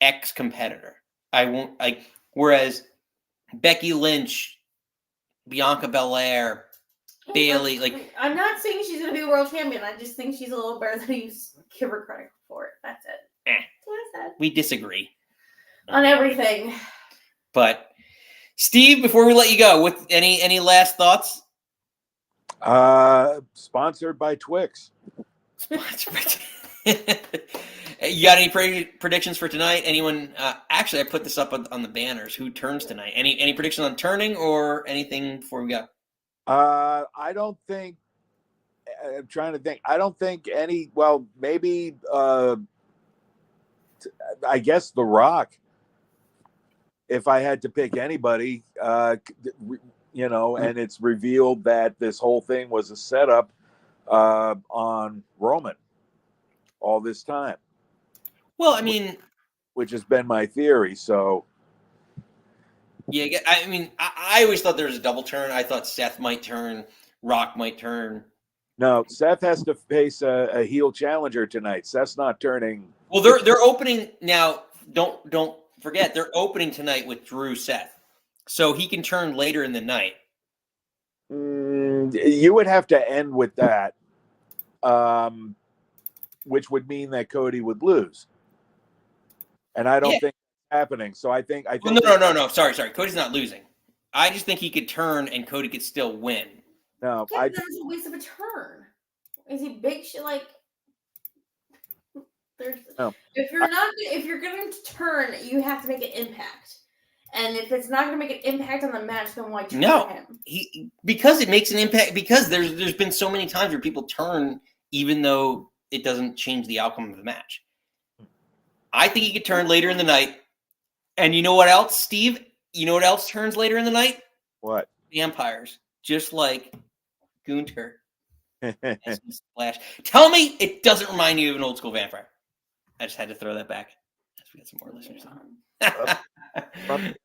X competitor. I won't whereas Becky Lynch, Bianca Belair, Bailey, like I'm not saying she's gonna be a world champion. I just think she's a little better than you give her credit for. That's it. That's what I said. we disagree On everything. But Steve, before we let you go, with any last thoughts? Sponsored by Twix. You got any predictions for tonight? Anyone? Actually, I put this up on the banners. Who turns tonight? Any predictions on turning or anything before we go? I don't think. I'm trying to think. I don't think any. Well, maybe. I guess The Rock. If I had to pick anybody, you know, and it's revealed that this whole thing was a setup on Roman all this time. Well, I mean, which has been my theory. So, yeah, I mean, I always thought there was a double turn. I thought Seth might turn, Rock might turn. No, Seth has to face a heel challenger tonight. Seth's not turning. Well, they're opening now. Don't forget they're opening tonight with Drew Seth, so he can turn later in the night. You would have to end with that, which would mean that Cody would lose, and I don't think it's happening. So I think. Well, no. Sorry. Cody's not losing. I just think he could turn and Cody could still win. No, yeah, that's a waste of a turn. Is he big shit? Like, if you're going to turn, you have to make an impact. And if it's not going to make an impact on the match, then why turn him? Because it makes an impact. Because there's been so many times where people turn even though it doesn't change the outcome of the match. I think he could turn later in the night. And you know what else, Steve? You know what else turns later in the night? What? Vampires, just like Gunther. Splash. Tell me it doesn't remind you of an old school vampire. I just had to throw that back. We got some more listeners on.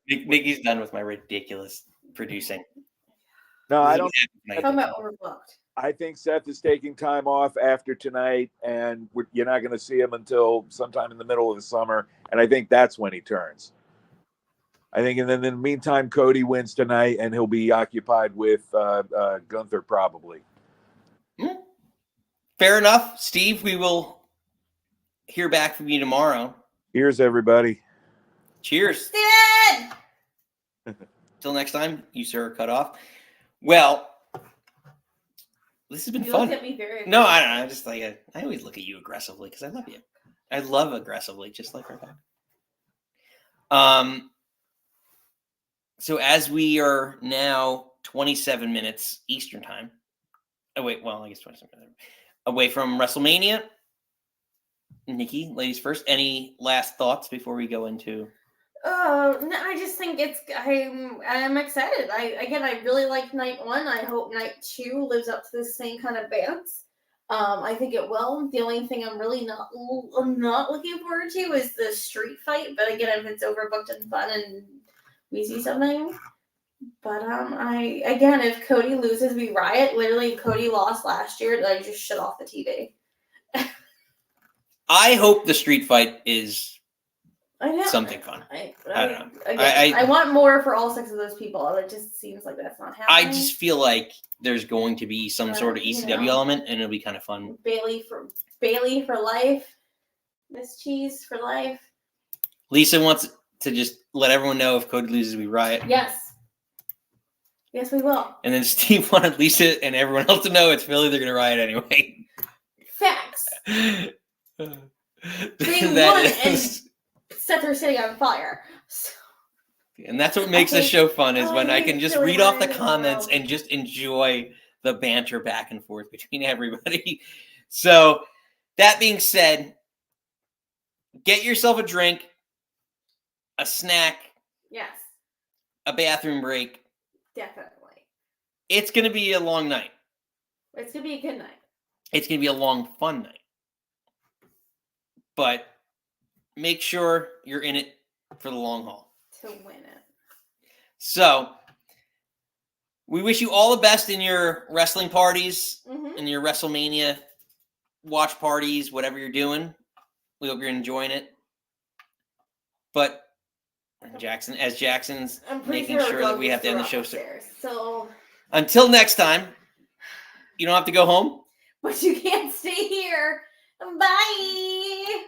Nikki's done with my ridiculous producing. No, I don't. Talking about overbooked. I think Seth is taking time off after tonight, and you're not going to see him until sometime in the middle of the summer. And I think that's when he turns. I think, and then in the meantime, Cody wins tonight, and he'll be occupied with Gunther probably. Fair enough, Steve. We will hear back from you tomorrow. Here's everybody. Cheers. Steven! Till next time, you sir are cut off. Well, this has been fun. Look at me very no, I don't know. I just like I always look at you aggressively because I love you. I love aggressively, just like Rebecca. So as we are now 27 minutes Eastern time. Oh wait, well I guess 27 minutes away from WrestleMania. Nikki, ladies first. Any last thoughts before we go into? No, I just think I'm excited. I really like night 1. I hope night 2 lives up to the same kind of bands. I think it will. The only thing I'm not looking forward to is the street fight. But again, if it's overbooked and fun and we see something. But if Cody loses, we riot. Literally, Cody lost last year, and I just shut off the TV. I hope the street fight is something fun. I don't know. I want more for all 6 of those people. It just seems like that's not happening. I just feel like there's going to be some sort of ECW element, and it'll be kind of fun. Bailey for life. Miss Cheese for life. Lisa wants to just let everyone know if Cody loses, we riot. Yes, we will. And then Steve wanted Lisa and everyone else to know it's Philly. They're going to riot anyway. Facts. They won and set their city on fire. So. And that's what makes this show fun is when I can just read off the comments and just enjoy the banter back and forth between everybody. So that being said, get yourself a drink, a snack, yes, a bathroom break. Definitely. It's going to be a long night. It's going to be a good night. It's going to be a long, fun night. But make sure you're in it for the long haul. To win it. So, we wish you all the best in your wrestling parties, in your WrestleMania watch parties, whatever you're doing. We hope you're enjoying it. But Jackson's making sure that we have to end the show. So, until next time, You don't have to go home. but you can't stay here. Bye.